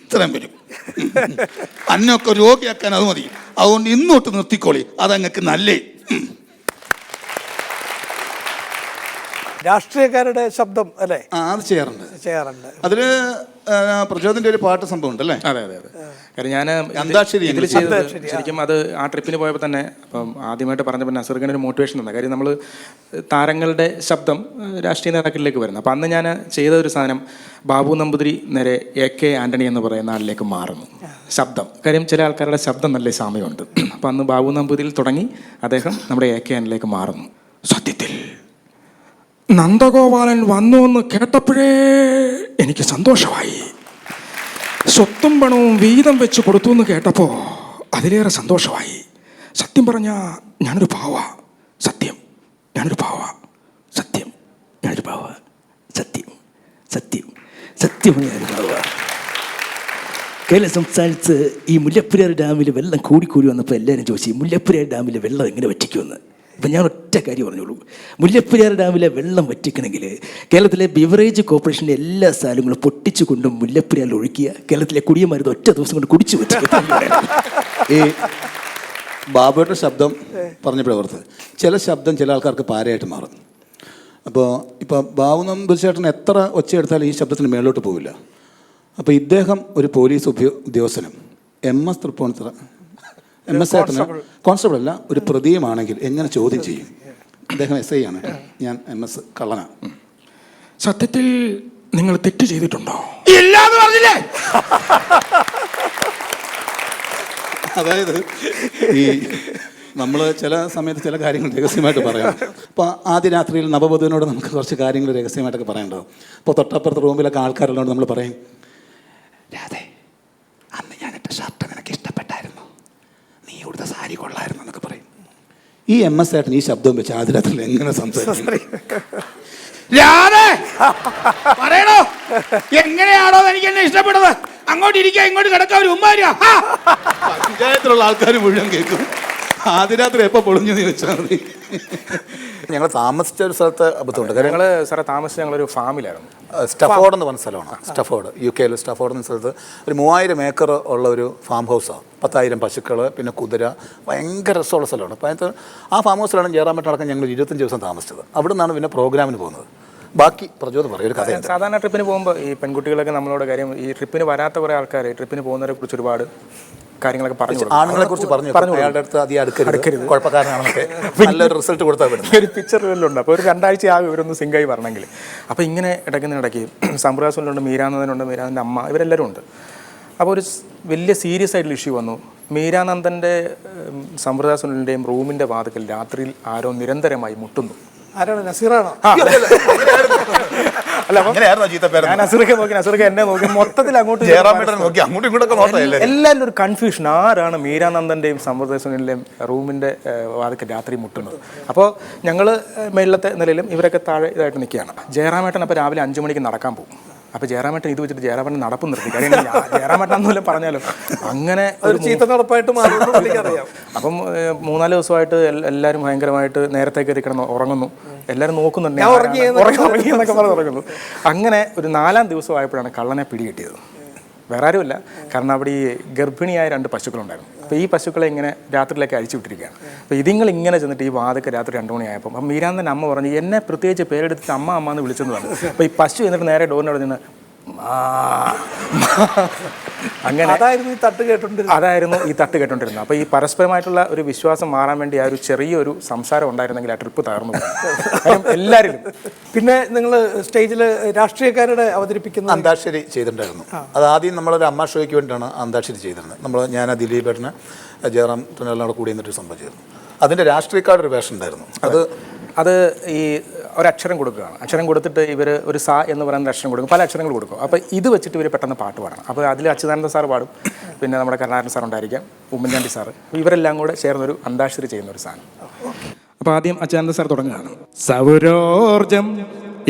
ഇത്രയും വരും. അന്നൊക്കെ രോഗിയാക്കാൻ അത് മതി. അതുകൊണ്ട് ഇന്നോട്ട് നിർത്തിക്കോളി. അതങ്ങൾക്ക് നല്ലേ. രാഷ്ട്രീയക്കാരുടെ ശബ്ദം അല്ലേ? അത് ചെയ്യാറുണ്ട്. അതില് പ്രചോദന്റെ ഒരു പാട്ട് സംഭവം ഉണ്ടല്ലേ? അതെ. കാര്യം ഞാൻ അന്താക്ഷരി ഇതിൽ ചെയ്തത് ശരിക്കും അത് ആ ട്രിപ്പിന് പോയപ്പോൾ തന്നെ അപ്പം ആദ്യമായിട്ട് പറഞ്ഞപ്പോൾ നസീർഖാൻ ഒരു മോട്ടിവേഷൻ തന്ന കാര്യം നമ്മൾ താരങ്ങളുടെ ശബ്ദം രാഷ്ട്രീയ നേതാക്കളിലേക്ക് വരുന്നത്. അപ്പം അന്ന് ഞാൻ ചെയ്ത ഒരു സാധനം ബാബു നമ്പൂതിരി നേരെ AK ആൻ്റണി എന്ന് പറയുന്ന ആളിലേക്ക് മാറുന്നു ശബ്ദം. കാര്യം ചില ആൾക്കാരുടെ ശബ്ദം നല്ല സാമ്യമുണ്ട്. അപ്പം അന്ന് ബാബു നമ്പൂതിരിയിൽ തുടങ്ങി അദ്ദേഹം നമ്മുടെ AK ആൻ്റണിയിലേക്ക് മാറുന്നു. സത്യത്തിൽ നന്ദഗോപാലൻ വന്നു എന്ന് കേട്ടപ്പോഴേ എനിക്ക് സന്തോഷമായി. സ്വത്തും പണവും വീതം വെച്ച് കൊടുത്തു എന്ന് കേട്ടപ്പോൾ അതിലേറെ സന്തോഷമായി. സത്യം പറഞ്ഞാൽ ഞാനൊരു പാവ. സത്യം ഞാനൊരു പാവ. സത്യം ഞാനൊരു പാവ. സത്യം ഞാനൊരു പാവ. കേരള സംസ്ഥാനത്ത് ഈ മുല്ലപ്പെരിയാർ ഡാമിൽ വെള്ളം കൂടി വന്നപ്പോൾ എല്ലാവരും ചോദിച്ചു മുല്ലപ്പെരിയാർ ഡാമിലെ വെള്ളം എങ്ങനെ വറ്റിക്കുമെന്ന്. അപ്പം ഞാൻ ഒറ്റ കാര്യം പറഞ്ഞോളൂ. മുല്ലപ്പെരിയാർ ഡാമിലെ വെള്ളം വറ്റിക്കണമെങ്കിൽ കേരളത്തിലെ ബിവറേജ് കോർപ്പറേഷൻ്റെ എല്ലാ സ്ഥലങ്ങളും പൊട്ടിച്ചു കൊണ്ടും മുല്ലപ്പെരിയാറിൽ ഒഴുക്കിയ കേരളത്തിലെ കുടിയന്മാരത് ഒറ്റ ദിവസം കൊണ്ട് കുടിച്ചു വെച്ചു. ഈ ബാബുയുടെ ശബ്ദം പറഞ്ഞപ്പോഴേ ഓർത്ത് ചില ശബ്ദം ചില ആൾക്കാർക്ക് പാരയായിട്ട് മാറും. അപ്പോൾ ഇപ്പോൾ ബാബു നമ്പൂതിരിച്ചേട്ടൻ എത്ര ഒച്ചയെടുത്താലും ഈ ശബ്ദത്തിന് മേലോട്ട് പോവില്ല. അപ്പോൾ ഇദ്ദേഹം ഒരു പോലീസ് ഉദ്യോഗസ്ഥനും MS തൃപ്പൂണിത്തുറ MS ഏട്ടന് കോൺസ്റ്റബിൾ അല്ല, ഒരു പ്രതിയുമാണെങ്കിൽ എങ്ങനെ ചോദ്യം ചെയ്യും? അദ്ദേഹം SI ആണ്, ഞാൻ MS കള്ളനാണ്. സത്യത്തിൽ നിങ്ങൾ തെറ്റ് ചെയ്തിട്ടുണ്ടോ? ഇല്ലാന്ന് പറഞ്ഞില്ലേ? അതായത് ഈ നമ്മൾ ചില സമയത്ത് ചില കാര്യങ്ങൾ രഹസ്യമായിട്ട് പറയാം. അപ്പോൾ ആദ്യ രാത്രിയിൽ നവവധുവിനോട് നമുക്ക് കുറച്ച് കാര്യങ്ങൾ രഹസ്യമായിട്ടൊക്കെ പറയേണ്ടത്. അപ്പോൾ തൊട്ടപ്പുറത്ത് റൂമിലൊക്കെ ആൾക്കാരുള്ളതുകൊണ്ട് നമ്മൾ പറയും, രാധേ അന്ന് ഞാനിട്ട ഷർട്ട് നിനക്ക് ഈ MS ഏട്ടൻ ഈ ശബ്ദം വെച്ച് ആദ്യരാത്രിയിൽ എങ്ങനെ സംസാരിക്കും? രാധേ പറയണോ എങ്ങനെയാണോ എനിക്ക് എന്നെ ഇഷ്ടപ്പെട്ടത്? അങ്ങോട്ട് ഇരിക്കുക, ഇങ്ങോട്ട് കിടക്കുക, ഒരു ഉമ്മ വരിക. പഞ്ചായത്തിലുള്ള ആൾക്കാർ മുഴുവൻ കേൾക്കും. ആദ്യരാത്രി എപ്പോൾ പൊളിഞ്ഞു ചോദിച്ചാൽ മതി. ഞങ്ങൾ താമസിച്ച ഒരു സ്ഥലത്ത് അബദ്ധമുണ്ട്. കാര്യം ഞങ്ങൾ സാറേ താമസിച്ച് ഞങ്ങളൊരു ഫാമിലായിരുന്നു. സ്റ്റഫോർഡ് എന്ന് പറഞ്ഞ സ്ഥലമാണ്. സ്റ്റഫോർഡ്, UK സ്റ്റഫോർഡ് എന്ന സ്ഥലത്ത് ഒരു 3000 ഏക്കർ ഉള്ള ഒരു ഫാം ഹൗസാണ്. 10,000 പശുക്കൾ, പിന്നെ കുതിര, ഭയങ്കര രസമുള്ള സ്ഥലമാണ്. അപ്പോൾ അതിനകത്ത് ആ ഫാം ഹൗസിലാണ് ജയറാമേട്ടനടക്കം ഞങ്ങൾ 25 ദിവസം താമസിച്ചത്. അവിടെ നിന്നാണ് പിന്നെ പ്രോഗ്രാമിന് പോകുന്നത്. ബാക്കി പ്രചോദനം പറയും ഒരു കഥയുണ്ട്. സാധാരണ ട്രിപ്പിന് പോകുമ്പോൾ ഈ പെൺകുട്ടികളൊക്കെ നമ്മളോട് കാര്യം ഈ ട്രിപ്പിന് വരാത്ത കുറേ ആൾക്കാർ ട്രിപ്പിന് പോകുന്നവരെ കുറിച്ച് ഒരുപാട് കാര്യങ്ങളൊക്കെ പറഞ്ഞു. ആണുങ്ങളെ കുറിച്ച് പറഞ്ഞു അയാളുടെ അടുത്ത് അധികം അടുക്കരുത്, കുഴപ്പക്കാരനാണെന്നൊക്കെ നല്ലൊരു റിസൾട്ട് കൊടുത്താൽ വിടും. ഒരു പിക്ചർ ഉണ്ട്. അപ്പോൾ ഒരു 2 ആഴ്ച ആകും ഇവരൊന്ന് സിംഗായി വരണമെങ്കിൽ. അപ്പോൾ ഇങ്ങനെ ഇടയ്ക്ക് സമ്പ്രദാസനുണ്ട്, മീരാനന്ദനുണ്ട്, മീരാനന്ദൻ്റെ അമ്മ, ഇവരെല്ലാവരും ഉണ്ട്. അപ്പോൾ ഒരു വലിയ സീരിയസ് ആയിട്ടുള്ള ഇഷ്യൂ വന്നു. മീരാനന്ദൻ്റെ സമ്പ്രദാസനുടെയും റൂമിൻ്റെ വാതിക്കൽ രാത്രിയിൽ ആരോ നിരന്തരമായി മുട്ടുന്നു. ആരാണ്? നസീറാണോ? അല്ല, ഞാൻ നസീറൊക്കെ നോക്കി, നസീറൊക്കെ എന്നെ നോക്കി, മൊത്തത്തിൽ അങ്ങോട്ടും എല്ലാവരും ഒരു കൺഫ്യൂഷൻ. ആരാണ് മീരാനന്ദൻ്റെയും സമ്പ്രദായത്തിൻ്റെയും റൂമിൻ്റെ വാതിക്കൽ രാത്രി മുട്ടുന്നത്? അപ്പോൾ ഞങ്ങൾ മേളത്തെ നിലയിലും ഇവരൊക്കെ താഴെ ഇതായിട്ട് നിൽക്കുകയാണ്. ജയറാമേട്ടൻ അപ്പോൾ രാവിലെ 5 മണിക്ക് നടക്കാൻ പോകും. അപ്പോൾ ജയറാമേട്ടൻ ഇത് വെച്ചിട്ട് ജയറാമേട്ടൻ നടപ്പ് നിർത്തി. കാര്യം ജയറാമേട്ടൻ എന്നല്ല പറഞ്ഞാലും അങ്ങനെ ഒരു ചീത്ത നടപ്പായിട്ട് മാറിയെന്നറിയാം. അപ്പം 3-4 ദിവസമായിട്ട് എല്ലാവരും ഭയങ്കരമായിട്ട് നേരത്തെ കയറി കിടന്ന് ഉറങ്ങുന്നു. എല്ലാവരും നോക്കുന്നുണ്ട്, ഉറങ്ങി എന്നൊക്കെ പറഞ്ഞ് ഉറങ്ങുന്നു. അങ്ങനെ ഒരു 4-ാം ദിവസമായപ്പോഴാണ് കള്ളനെ പിടികിട്ടിയത്. വേറെ ആരുമില്ല, കാരണം അവിടെ ഈ ഗർഭിണിയായ 2 പശുക്കളുണ്ടായിരുന്നു. അപ്പോൾ ഈ പശുക്കളെ ഇങ്ങനെ രാത്രിയിലേക്ക് അഴിച്ചു വിട്ടിരിക്കുകയാണ്. അപ്പോൾ ഇതിങ്ങൾ ഇങ്ങനെ ചെന്നിട്ട് ഈ വാതൊക്കെ രാത്രി 2 മണിയായപ്പോൾ അപ്പം മീരാന്തൻ്റെ അമ്മ പറഞ്ഞു, എന്നെ പ്രത്യേകിച്ച് പേരെടുത്തിട്ട് അമ്മ എന്ന് വിളിച്ചെന്ന് പറഞ്ഞു. അപ്പോൾ ഈ പശു എന്നിട്ട് നേരെ ഡോറിനോട് നിന്ന് അങ്ങനെ അതായിരുന്നു ഈ തട്ട് കേട്ടോണ്ടിരുന്നത്. അപ്പോൾ ഈ പരസ്പരമായിട്ടുള്ള ഒരു വിശ്വാസം മാറാൻ വേണ്ടി ആ ഒരു ചെറിയൊരു സംസാരം ഉണ്ടായിരുന്നെങ്കിൽ ആ ട്രിപ്പ് തകർന്നു പോകും എല്ലാവരിലും. പിന്നെ നിങ്ങൾ സ്റ്റേജിൽ രാഷ്ട്രീയക്കാരുടെ അവതരിപ്പിക്കുന്ന അന്താക്ഷരി ചെയ്തിട്ടുണ്ടായിരുന്നു. അത് ആദ്യം നമ്മളൊരു അമ്മ ഷോയ്ക്ക് വേണ്ടിയിട്ടാണ് അന്താക്ഷരി ചെയ്തിരുന്നത്. ഞാൻ ദിലീപേട്ടന്, ജയറാം തുന്നലിനോട് കൂടി എന്നിട്ട് സംഭവം ചെയ്തു. അതിൻ്റെ രാഷ്ട്രീയക്കാരുടെ ഒരു വേഷം ഉണ്ടായിരുന്നു. അത് ഈ ഒരക്ഷരം കൊടുക്കുകയാണ്. അക്ഷരം കൊടുത്തിട്ട് ഇവർ ഒരു സ എന്ന് പറയുന്ന അക്ഷരം കൊടുക്കും, പല അക്ഷരങ്ങൾ കൊടുക്കും. അപ്പോൾ ഇത് വെച്ചിട്ട് ഇവർ പെട്ടെന്ന് പാട്ട് പാടണം. അപ്പോൾ അതിൽ അച്യുതാനന്ദ സാർ പാടും, പിന്നെ നമ്മുടെ കരുണാകരൻ സാർ ഉണ്ടായിരിക്കാം, ഉമ്മൻചാണ്ടി സാറ്, ഇവരെല്ലാം കൂടെ ചേർന്നൊരു അന്താക്ഷരി ചെയ്യുന്ന ഒരു സാധനം. അപ്പോൾ ആദ്യം അച്യുതാനന്ദ സാർ തുടങ്ങുകയാണ്. സൗരോർജം,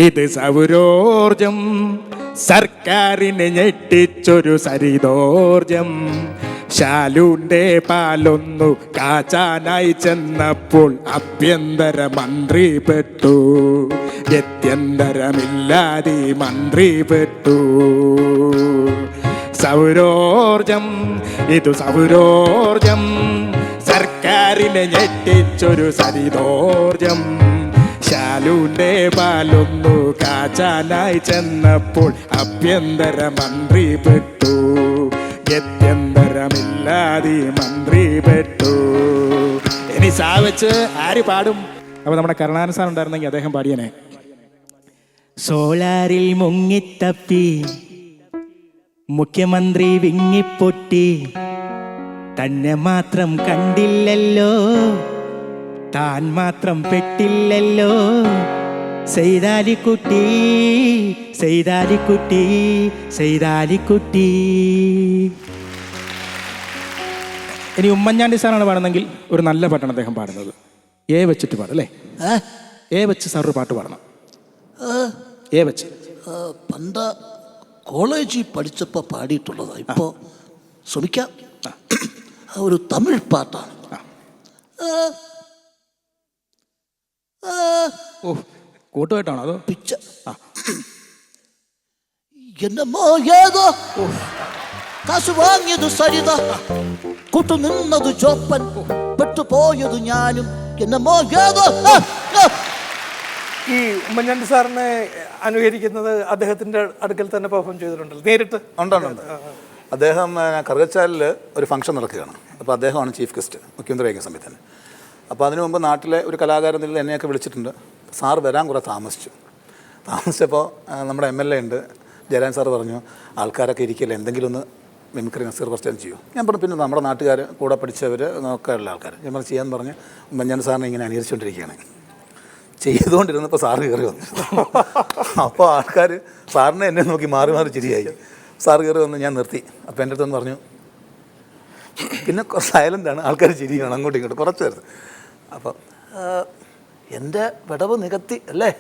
ഇത് സൗരോർജം, സർക്കാരിനെ ഞെട്ടിച്ചൊരു സരിതോർജം. ശാലുന്റെ പാലൊന്നു കാച്ചാനായി ചെന്നപ്പോൾ ആഭ്യന്തര മന്ത്രി പെട്ടു. ഗത്യന്തരമില്ലാതെ മന്ത്രി പെട്ടു. സൗരോർജം, ഇത് സൗരോർജം, സർക്കാരിനെ ഞെട്ടിച്ചൊരു സരിതോർജം. ശാലുന്റെ പാലൊന്നു കാച്ചാനായി ചെന്നപ്പോൾ ആഭ്യന്തര മന്ത്രി പെട്ടു. ഗത്യന്തരമില്ലാതെ മന്ത്രി പെട്ടു. ഇനി സാവച്ച് ആര് പാടും? അപ്പോൾ നമ്മുടെ കരുണാകരൻ സാർ ഉണ്ടായിരുന്നെങ്കിൽ അദ്ദേഹം പാടിയനെ. സോളാറിൽ മുങ്ങിത്തപ്പി മുഖ്യമന്ത്രി വിങ്ങിപ്പൊട്ടി, തന്നെ മാത്രം കണ്ടില്ലല്ലോ, താൻ മാത്രം പെട്ടില്ലല്ലോ. സെയ്താലിക്കുട്ടി, സെയ്താലിക്കുട്ടി, സെയ്താലിക്കുട്ടി. ഇനി ഉമ്മൻചാണ്ടി സാറാണ് പാടുന്നെങ്കിൽ ഒരു നല്ല പാട്ടാണ് അദ്ദേഹം പാടുന്നത്. എ വെച്ചിട്ട് പാടും അല്ലേ? എ വെച്ച് സാർ ഒരു പാട്ട് പാടണം. എ വെച്ച് പണ്ട് കോളേജിൽ പഠിച്ചപ്പോൾ പാടിയിട്ടുള്ളതാണ്. ഇപ്പോൾ ശ്രമിക്കാം. ഒരു തമിഴ് പാട്ടാണ്. ഓ, കൂട്ടുമായിട്ടാണോ അതോ പിച്ച? എന്നമോ ഏതോ കാശ് വാങ്ങിയത് സരിത, കൂട്ടു നിന്നത് ചോപ്പൻ, പെട്ടുപോയത് ഞാനും. എന്നമോ ഏതോ. ഈ ഉമ്മൻചാണ്ടി സാറിനെ അനുകരിക്കുന്നത് അദ്ദേഹത്തിന്റെ അടുക്കൽ തന്നെ പെർഫോം ചെയ്തിട്ടുണ്ടല്ലോ നേരിട്ട്? ഉണ്ട്. അദ്ദേഹം കറുകച്ചാലിൽ ഒരു ഫംഗ്ഷൻ നടക്കുകയാണ്. അപ്പോൾ അദ്ദേഹമാണ് ചീഫ് ഗസ്റ്റ്, മുഖ്യമന്ത്രി ആയിരിക്കുന്ന സമയത്ത്. അപ്പോൾ അതിനു മുമ്പ് നാട്ടിലെ ഒരു കലാകാരൻ നിലയിൽ എന്നെയൊക്കെ വിളിച്ചിട്ടുണ്ട്. സാറ് വരാൻ കുറേ താമസിച്ചപ്പോൾ നമ്മുടെ MLA ഉണ്ട്, ജയരാജൻ സാറ് പറഞ്ഞു, ആൾക്കാരൊക്കെ ഇരിക്കില്ല, എന്തെങ്കിലും ഒന്ന് മിമിക്രി നസീർ ഫസ്റ്റ് ചെയ്യൂ. ഞാൻ പറഞ്ഞു, പിന്നെ നമ്മുടെ നാട്ടുകാർ കൂടെ പഠിച്ചവർ ഒക്കെ ഉള്ള ആൾക്കാർ. ഞാൻ പറഞ്ഞു ചെയ്യാമെന്ന് പറഞ്ഞ് ഉമ്മൻചാണ്ടി സാറിനെ ഇങ്ങനെ അനുകരിച്ചുകൊണ്ടിരിക്കുകയാണ്. ചെയ്തുകൊണ്ടിരുന്നപ്പോൾ സാറ് കയറി വന്നു. അപ്പോൾ ആൾക്കാർ സാറിനെ എന്നെ നോക്കി മാറി ചിരിയായി. സാറ് കയറി വന്ന് ഞാൻ നിർത്തി. അപ്പോൾ എൻ്റെ അടുത്തൊന്ന് പറഞ്ഞു, പിന്നെ സൈലൻ്റാണ്, ആൾക്കാർ ചിരിയാണ് അങ്ങോട്ടും ഇങ്ങോട്ടും കുറച്ച് നേരത്ത്. അപ്പം എൻ്റെ വിടവ് നികത്തി അല്ലേ?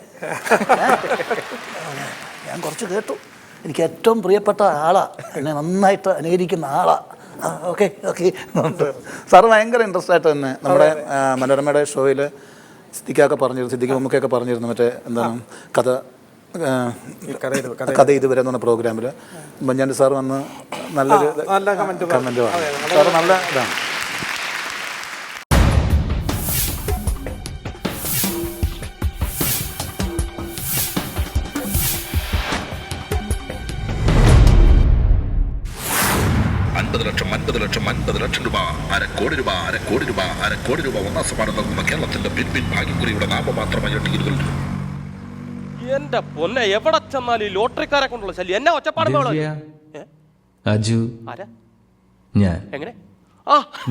ഞാൻ കുറച്ച് കേട്ടു. എനിക്ക് ഏറ്റവും പ്രിയപ്പെട്ട ആളാ, എന്നെ നന്നായിട്ട് അനുകരിക്കുന്ന ആളാ. Okay okay. സാറ് ഭയങ്കര ഇൻട്രസ്റ്റ് ആയിട്ട് തന്നെ നമ്മുടെ മനോരമയുടെ ഷോയിൽ സിദ്ദിഖൊക്കെ പറഞ്ഞിരുന്നു, സിദ്ദിഖ് മമ്മൂക്കൊക്കെ പറഞ്ഞിരുന്നു, മറ്റേ എന്താണ് കഥ ഇതുവരെ എന്ന് പറഞ്ഞ പ്രോഗ്രാമിൽ ഉമ്മൻചാണ്ടി സാർ വന്ന് നല്ലൊരു കമൻറ്റ് സാറ് നല്ല ഇതാണ്. $50 ലക്ഷം രൂപ, അരക്കോടി രൂപ ഒന്നാം സമ്മാനം നൽകുന്ന കേരളത്തിന്റെ പിൻപിൻ ഭാഗ്യക്കുറിയുടെ നാമമാത്രമായ ടിക്കറ്റുകൾ. എന്റെ പൊന്നെ, എവിടെ ചെന്നാലും ഈ ലോട്ടറിക്കാരെ കൊണ്ടുള്ള ശല്യം. എന്നാ ഒച്ചപ്പാട് അജു ഞാൻ എങ്ങനെ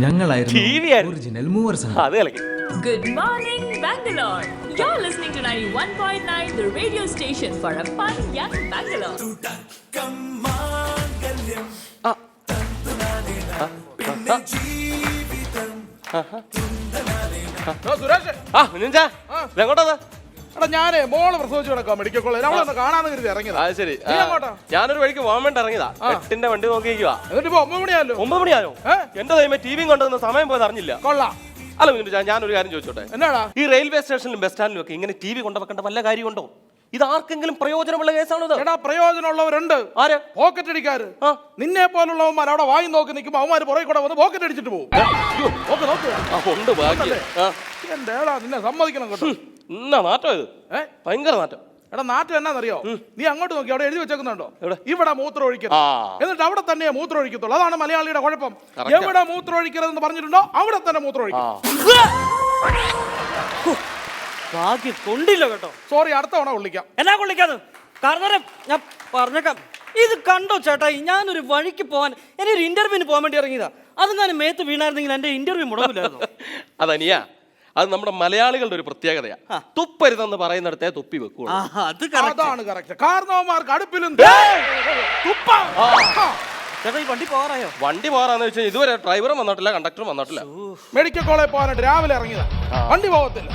ഞങ്ങളായിരുന്നു ഒറിജിനൽ മൂവേഴ്സ്. അത് കളിക്കും. Good morning, Bangalore. You're listening to 91.9, the radio station for a fun young Bangalore. ഞാനേ മോള് പ്രസവിച്ചു കിടക്കാം മെഡിക്കൽ കോളേജ്, നമ്മളൊന്ന് കാണാന്ന് കരുതി ഇറങ്ങിയതാ. അത് ശരി. ഞാനൊരു വഴിക്ക് പോകാൻ വേണ്ടി ഇറങ്ങിയതാ. 8ന്റെ വണ്ടി നോക്കിയിരിക്കുവാ. എന്നിട്ട് 9 മണിയായല്ലോ. 9 മണിയായോ? എന്റെ ദൈവമേ, ടിവിയും കൊണ്ടുവന്ന സമയം പോയത് അറിഞ്ഞില്ല. കൊള്ളാം. അല്ല മിനിറ്റ്, ഞാനൊരു കാര്യം ചോദിച്ചോട്ടെ. എന്നാടാ ഈ റെയിൽവേ സ്റ്റേഷനിലും ബസ് സ്റ്റാൻഡിലും ഒക്കെ ഇങ്ങനെ ടി വി കൊണ്ടുവെക്കേണ്ട വല്ല കാര്യമുണ്ടോ? ഇത് ആർക്കെങ്കിലും പ്രയോജനമുള്ള കേസാണോ? എടാ, പ്രയോജനമുള്ളവരുണ്ട്. ആര്? പോക്കറ്റ് അടിക്കാര്. നിന്നെ പോലുള്ളവന്മാർ അവിടെ വായി നോക്കി നിൽക്കുമ്പോ അവന്മാര് പുറകെ കൂടെ വന്ന് പോക്കറ്റ് അടിച്ചിട്ട് പോകും. എന്റെ നിന്നെ സമ്മതിക്കണം കേട്ടോ. എന്നാ നാറ്റം ഇത്, ഭയങ്കര നാറ്റം. എടാ, നാറ്റം എന്നാന്നറിയോ? നീ അങ്ങോട്ട് നോക്കി, അവിടെ എഴുതി വെച്ചേക്കുന്നുണ്ടോ? ഇവിടെ മൂത്രം ഒഴിക്കരുത്, എന്നിട്ട് അവിടെ തന്നെ മൂത്രം ഒഴിക്കത്തുള്ളൂ. അതാണ് മലയാളിയുടെ കുഴപ്പം. എവിടെ മൂത്രം ഒഴിക്കരുതെന്ന് പറഞ്ഞിട്ടുണ്ടോ അവിടെ തന്നെ മൂത്രം ഒഴിക്കും. കൊണ്ടില്ല കേട്ടോ. സോറി, അടുത്ത തവണ കൊള്ളിക്കാം. എന്നാ കൊള്ളിക്കാന്ന്? കാരണം ഞാൻ പറഞ്ഞേക്കാം. ഇത് കണ്ടോ ചേട്ടായി, ഞാനൊരു വഴിക്ക് പോകാൻ, ഒരു ഇന്റർവ്യൂവിന് പോകാൻ വേണ്ടി ഇറങ്ങിയതാ. അത് ഞാൻ മേത്ത് വീണായിരുന്നെങ്കിൽ എന്റെ ഇന്റർവ്യൂ മുടങ്ങില്ലായിരുന്നു. അതനിയാ, അത് നമ്മുടെ മലയാളികളുടെ ഒരു പ്രത്യേകതയാ. തുപ്പരുതെന്ന് പറയുന്നിടത്തെ തുപ്പി വെക്കൂ. അതാണ് കറക്റ്റ്. കാരണവന്മാർക്ക് അടുപ്പിലും വണ്ടി പോകാറായോ? വണ്ടി പോകാറാന്ന് വെച്ചാൽ ഇതുവരെ ഡ്രൈവറും വന്നിട്ടില്ല, കണ്ടക്ടറും വന്നിട്ടില്ല. മെഡിക്കൽ കോളേജ് പോകാനായിട്ട് രാവിലെ ഇറങ്ങിയതാ, വണ്ടി പോകത്തില്ല.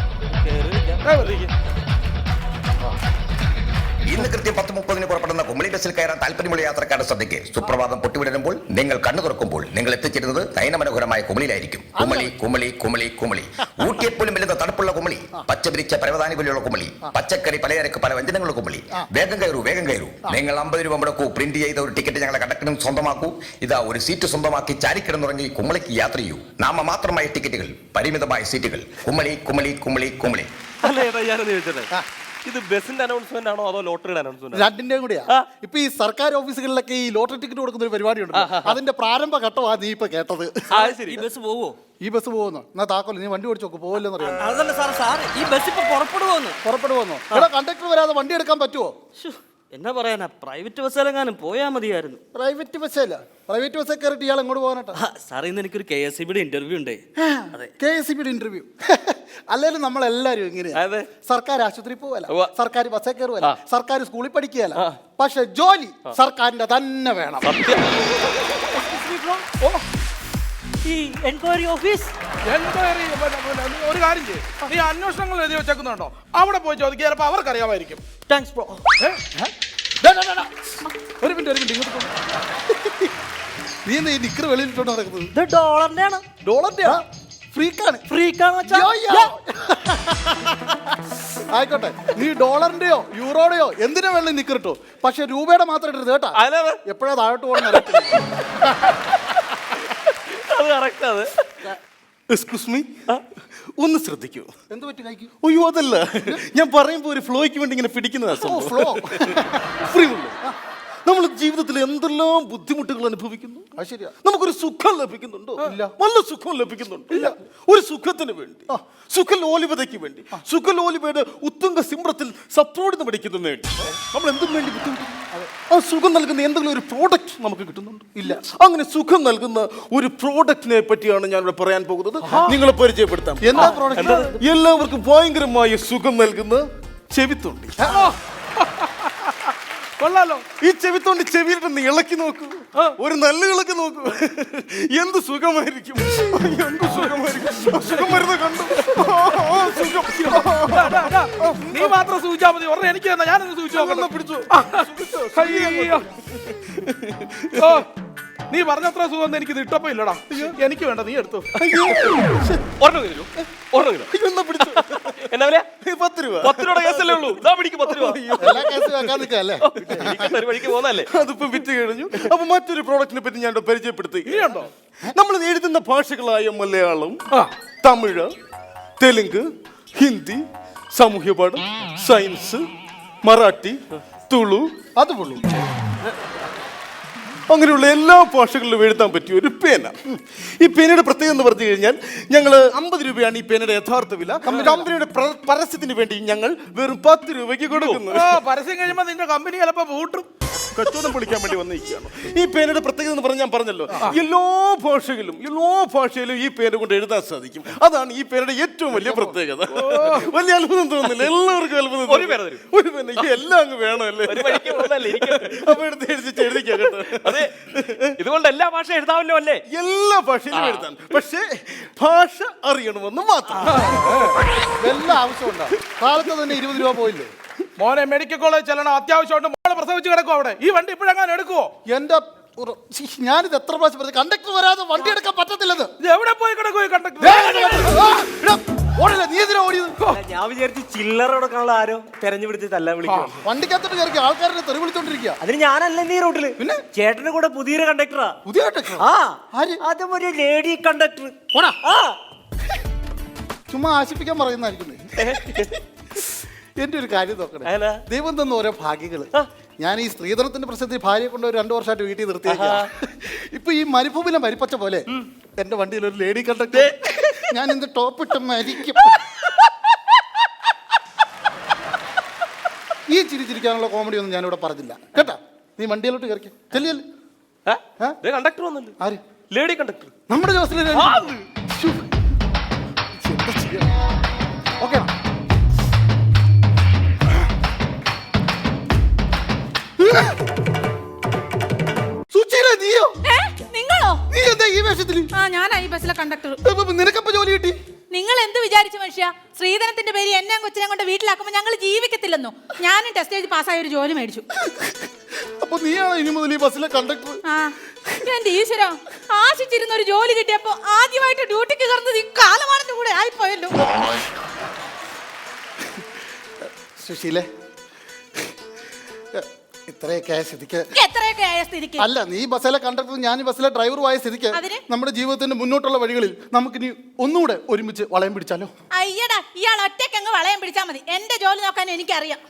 ഇന്ന് കൃത്യം 10:30 പുറപ്പെടുന്ന കുമളി ബസ്സിൽ കയറാൻ താല്പര്യമുള്ള യാത്രക്കാരുടെ ശ്രദ്ധയ്ക്ക്. സുപ്രഭാതം പൊട്ടിവിടരുമ്പോൾ നിങ്ങൾ കണ്ണു തുറക്കുമ്പോൾ നിങ്ങൾ എത്തിച്ചേരുന്നത് നയനമനോഹരമായ കുമളിയിലായിരിക്കും. കുമളി കുമളി കുമളി കുമളി. ഊട്ടിയെപ്പോലും വരുന്ന തണുപ്പുള്ള കുമളി, പച്ചപിരിച്ച പരവതാനി പോലെയുള്ള കുമളി, പച്ചക്കറി പലചരക്ക് പല വ്യഞ്ജനങ്ങളുള്ള കുമളി. വേഗം കയറൂ, വേഗം കയറൂ. നിങ്ങൾ 50 രൂപ മുടക്കൂ, പ്രിന്റ് ചെയ്ത ഒരു ടിക്കറ്റ് ഞങ്ങളെ കണ്ടക്ടറിനും സ്വന്തമാക്കൂ. ഇതാ ഒരു സീറ്റ് സ്വന്തമാക്കി ചാരിക്കിടന്നുറങ്ങി കുമളിക്ക് യാത്ര ചെയ്യൂ. നാമമാത്രമായ ടിക്കറ്റുകൾ, പരിമിതമായ സീറ്റുകൾ. കുമളി കുമളി കുമളി കുമളി. ഇത് ബസിന്റെ അനൗൺസ്മെന്റ് ആണോ അതോ ലോട്ടറിയുടെ അനൗൺസ്മെന്റ്? രണ്ടിന്റെയും കൂടിയാ. ഇപ്പൊ ഈ സർക്കാർ ഓഫീസുകളിലൊക്കെ ഈ ലോട്ടറി ടിക്കറ്റ് കൊടുക്കുന്ന ഒരു പരിപാടി ഉണ്ട്. അതിന്റെ പ്രാരംഭ ഘട്ടമാ നീ ഇപ്പൊ കേട്ടത്. ഈ ബസ് പോവോ? ഈ ബസ് പോകുന്നു. എന്നാ താക്കോല് നീ വണ്ടി ഓടിച്ചു നോക്ക്, പോവില്ലെന്ന് അറിയാം. അതല്ല സാർ, ഈ ബസ് ഇപ്പൊ പുറപ്പെടുവോന്നു? എടാ, കണ്ടക്ടർ വരാതെ വണ്ടി എടുക്കാൻ പറ്റുമോ? എന്നാ പറയാനാ, പ്രൈവറ്റ് ബസ്സിലെങ്ങാനും പോയാ മതിയായിരുന്നു. പ്രൈവറ്റ് ബസ്സല്ല, പ്രൈവറ്റ് ബസ്സേ കയറിയിട്ട് ഇയാൾ എങ്ങോട്ട് പോകാനായിട്ടാ? സാർ, ഇന്ന് എനിക്കൊരു KSEBയുടെ ഇന്റർവ്യൂ ഉണ്ട്. KSEBയുടെ ഇന്റർവ്യൂ? അല്ലെങ്കിൽ നമ്മളെല്ലാരും ഇങ്ങനെ സർക്കാർ ആശുപത്രി പോവല്ല, സർക്കാർ ബസ്സേ കയറുവല്ല, സർക്കാർ സ്കൂളിൽ പഠിക്കുകയല്ല, പക്ഷെ ജോലി സർക്കാരിന്റെ തന്നെ വേണം. ഈ എൻക്വയറി ഓഫീസ്, ഒരു കാര്യം ചെയ്യും, നീ അന്വേഷണങ്ങൾ എഴുതി വെച്ചേക്കുന്നുണ്ടോ? അവിടെ പോയി ചോദിക്കുക, ചിലപ്പോ അവർക്കറിയാമായിരിക്കും. Thanks bro. ഒരു മിനിറ്റ് ഇങ്ങോട്ട് പോ. നീ എന്താ ഈ നിക്കർ വെളിയിലിട്ടോണ്ട് നടക്കുന്നത്? ഡോളറിന്റെ ആണ്. ഡോളറിന്റെ ഫ്രീക്കാണ്. ആയിക്കോട്ടെ, നീ ഡോളറിന്റെയോ യൂറോയുടെയോ എന്തിനാ വെള്ളം നിക്കറിട്ടോ, പക്ഷെ രൂപയുടെ മാത്രം ഇട്ടരുത് കേട്ടാ. എപ്പോഴാ താഴോട്ട് പോകണം. എക്സ്ക്യൂസ് മീ, ഒന്ന് ശ്രദ്ധിക്കൂ. എന്ത് പറ്റി കൈക്ക്? അയ്യോ, അതല്ല, ഞാൻ പറയുമ്പോ ഒരു ഫ്ലോയ്ക്ക് വേണ്ടി ഇങ്ങനെ പിടിക്കുന്നതാ. Flow free. നമ്മൾ ജീവിതത്തിൽ എന്തെല്ലാം ബുദ്ധിമുട്ടുകൾ അനുഭവിക്കുന്നു. ശരിയാ. നമുക്കൊരു സുഖം ലഭിക്കുന്നുണ്ടോ? ഇല്ല. നല്ല സുഖം ലഭിക്കുന്നുണ്ടോ? ഇല്ല. ഒരു സുഖത്തിന് വേണ്ടി, സുഖലോലിപതയ്ക്ക് വേണ്ടി, സുഖലോലിപയുടെ ഉത്തുംഗ സിംഹത്തിൽ സപ്രോടിന്ന് പഠിക്കുന്നതിന് വേണ്ടി നമ്മൾ എന്തും വേണ്ടി ബുദ്ധിമുട്ടുന്നു. ആ സുഖം നൽകുന്ന എന്തെങ്കിലും ഒരു പ്രോഡക്റ്റ് നമുക്ക് കിട്ടുന്നുണ്ടോ? ഇല്ല. അങ്ങനെ സുഖം നൽകുന്ന ഒരു പ്രോഡക്റ്റിനെ പറ്റിയാണ് ഞാൻ ഇവിടെ പറയാൻ പോകുന്നത്. നിങ്ങളെ പരിചയപ്പെടുത്താം. എന്താ പ്രോഡക്റ്റ്? എല്ലാവർക്കും ഭയങ്കരമായ സുഖം നൽകുന്ന ചെവിത്തൊണ്ടി. കൊള്ളാലോ. ഈ ചെവിത്തോണ്ടി ചെവിയിലിട്ട് ഇളക്കി നോക്കൂ. ഒരു നല്ല കിളക്ക് നോക്കൂ. എന്ത് സുഖമായിരിക്കും, എന്ത് സുഖമായിരിക്കും. സുഖം വരുന്ന കണ്ടു. നീ മാത്രം സൂചിച്ചാ മതി. ഒരെണ്ണം എനിക്ക് തന്നെ, ഞാനൊന്ന് സൂചിച്ചു പിടിച്ചു. അയ്യോ. ഓ, നീ പറഞ്ഞത്ര സുഖം എനിക്ക് ഇത് ഇട്ടപ്പോ ഇല്ലടാ. എനിക്ക് വേണ്ട, നീ എടുത്തു. എന്നാ പിടിച്ചു. എന്നാ വില? 10 രൂപ. 10 രൂപയുടെ കേസല്ലേ ഉള്ളൂ. ഇതാ പിടിക്ക് 10 രൂപ. എല്ലാ കേസും വെക്കാൻ നിൽക്കല്ലേ. ഒരു വഴിക്ക് പോകുന്നല്ലേ. അതിപ്പോ വിറ്റ് കഴിഞ്ഞു. അപ്പൊ മറ്റൊരു പ്രോഡക്റ്റിനെ പറ്റി ഞാൻ പരിചയപ്പെടുത്തി. നമ്മൾ എഴുതുന്ന ഭാഷകളായ മലയാളം, തമിഴ്, തെലുങ്ക്, ഹിന്ദി, സാമൂഹ്യ പാഠം, സയൻസ്, മറാഠി, തുളു, അതുപോലും അങ്ങനെയുള്ള എല്ലാ ഭാഷകളിലും എഴുതാൻ പറ്റിയ ഒരു പേന. ഈ പേനയുടെ പ്രത്യേകത എന്ന് പറഞ്ഞു കഴിഞ്ഞാൽ ഞങ്ങൾ 50 രൂപയാണ് ഈ പേനയുടെ യഥാർത്ഥ വില. കമ്പനിയുടെ പരസ്യത്തിന് വേണ്ടി ഞങ്ങൾ വെറും 10 രൂപയ്ക്ക് കൊടുക്കുന്നു. പരസ്യം കഴിയുമ്പോ നിന്റെ കമ്പനി ചിലപ്പോ പൂട്ടും. കച്ചവടം പൊളിക്കാൻ വേണ്ടി വന്നിരിക്കുകയാണ്. ഈ പേനയുടെ പ്രത്യേകത എന്ന് പറഞ്ഞാൽ ഞാൻ പറഞ്ഞല്ലോ, എല്ലാ ഭാഷയിലും ഈ പേന കൊണ്ട് എഴുതാൻ സാധിക്കും. അതാണ് ഈ പേനയുടെ ഏറ്റവും വലിയ പ്രത്യേകത. വലിയ അത്ഭുതം തോന്നുന്നില്ല? എല്ലാവർക്കും അത്ഭുതം. ഒരു പേന എല്ലാം അങ്ങ് വേണമല്ലേ. അപ്പൊ എടുത്ത് എഴുതിക്കാം കേട്ടോ. അതെ, ഇതുകൊണ്ട് എല്ലാ ഭാഷ എഴുതാമല്ലോ അല്ലേ? എല്ലാ ഭാഷയിലും എഴുതാൻ, പക്ഷേ ഭാഷ അറിയണമെന്ന് മാത്രം. എല്ലാ ആവശ്യമുണ്ടോ? കാലത്ത് തന്നെ 20 രൂപ പോയില്ലേ? മോനെ മെഡിക്കൽ കോളേജ് ചെല്ലണം, അത്യാവശ്യമായിട്ട് മോളെ പ്രസവിച്ച് കിടക്കും അവിടെ. ഈ വണ്ടി ഇപ്പോഴെങ്ങാനും എടുക്കുവോ? എന്റെ ഞാനിത് എത്ര പ്രാവശ്യം പറഞ്ഞു, കണ്ടക്ടർ വരാതെ വണ്ടി എടുക്കാൻ പറ്റത്തില്ലത്. എവിടെ പോയി കിടക്കുവോ ഈ കണ്ടക്ടർ? ഓടില്ല, നീ എന്തിനാ ഓടിയത്? ഞാൻ വിചാരിച്ചു ചില്ലറ കൊടുക്കാനുള്ള ആരോ തെരഞ്ഞു പിടിച്ചിട്ടല്ല വിളിക്കും. വണ്ടിക്കകത്തോട്ട് കയറി ആൾക്കാരെ തെറി വിളിച്ചോണ്ടിരിക്കുക. അതിന് ഞാനല്ല നീ റൂട്ടില്. പിന്നെ ചേട്ടന്റെ കൂടെ പുതിയൊരു കണ്ടക്ടറാ. പുതിയ കണ്ടക്ടർ? അതും ഒരു ലേഡി കണ്ടക്ടർ. ചുമ്മാ ആശിപ്പിക്കാൻ പറയുന്നതായിരിക്കും. എന്റെ ഒരു കാര്യം നോക്കണേ, ദൈവം തന്ന ഓരോ ഭാഗ്യങ്ങള്. ഞാൻ ഈ സ്ത്രീധനത്തിന്റെ പ്രശ്നത്തിൽ ഭാര്യയെ കൊണ്ട് 2 വർഷമായിട്ട് വീട്ടിൽ നിർത്തിയേക്കുക. ഇപ്പൊ ഈ മരുഭൂമിയിലെ മരിപ്പച്ച പോലെ എന്റെ വണ്ടിയിൽ ഒരു ലേഡി കണ്ടക്ടർ. ഞാൻ എന്ത് ടോപ്പിട്ട് മരിക്കും. ഈ ചിരിക്കാനുള്ള കോമഡി ഒന്നും ഞാനിവിടെ പറഞ്ഞില്ല കേട്ടാ. നീ വണ്ടിയിലോട്ട് കയറിക്ക. ചെല്ലിയല്ലേ കണ്ടക്ടർ വന്നല്ലോ. ആര്? Lady conductor. നമ്മുടെ ജോസിലെ. ഓക്കെ, നീയോ? നിങ്ങളോ? നീ എന്താ ഈ വേഷത്തില്? ഞാനാ ഈ ബസ്സിലെ കണ്ടക്ടർ. നിനക്കപ്പോ ജോലി കിട്ടി? നിങ്ങൾ എന്ത് വിചാരിച്ചു മനുഷ്യ? ശ്രീധരത്തിന്റെ പേര് എന്നെ കൊച്ചിനെ കൊണ്ട് വീട്ടിലാക്കുമ്പോ ഞങ്ങൾ ജീവിക്കത്തില്ലെന്നോ? ഞാനും ടെസ്റ്റ് എഴുതി പാസ്സായ ഒരു ജോലി മേടിച്ചു. അപ്പൊ നീയാണോ ഇനി മുതൽ ഈ ബസ്സിലെ കണ്ടക്ടർ? എന്റെ ഈശ്വര, ആശിച്ചിരുന്ന ഒരു ജോലി കിട്ടിയപ്പോ ആദ്യമായിട്ട് ഡ്യൂട്ടിക്ക് കയറുന്നത് ഈ കാലമാണിന്റെ കൂടെ ആയിപ്പോയല്ലോ. സുശീലേ, ഇത്രയൊക്കെ ആയ സ്ഥിതിക്ക് അല്ല, നീ ബസ്സിലെ കണ്ടക്ടർ, ഞാൻ ഈ ബസ്സിലെ ഡ്രൈവറും ആയ സ്ഥിതിക്ക് നമ്മുടെ ജീവിതത്തിന്റെ മുന്നോട്ടുള്ള വഴികളിൽ നമുക്കിനി ഒന്നുകൂടെ ഒരുമിച്ച് വളയം പിടിച്ചാലോ? അയ്യടാ, ഇയാൾ ഒറ്റയ്ക്ക് അങ്ങ് വളയം പിടിച്ചാൽ മതി. എന്റെ ജോലി നോക്കാൻ എനിക്കറിയാം.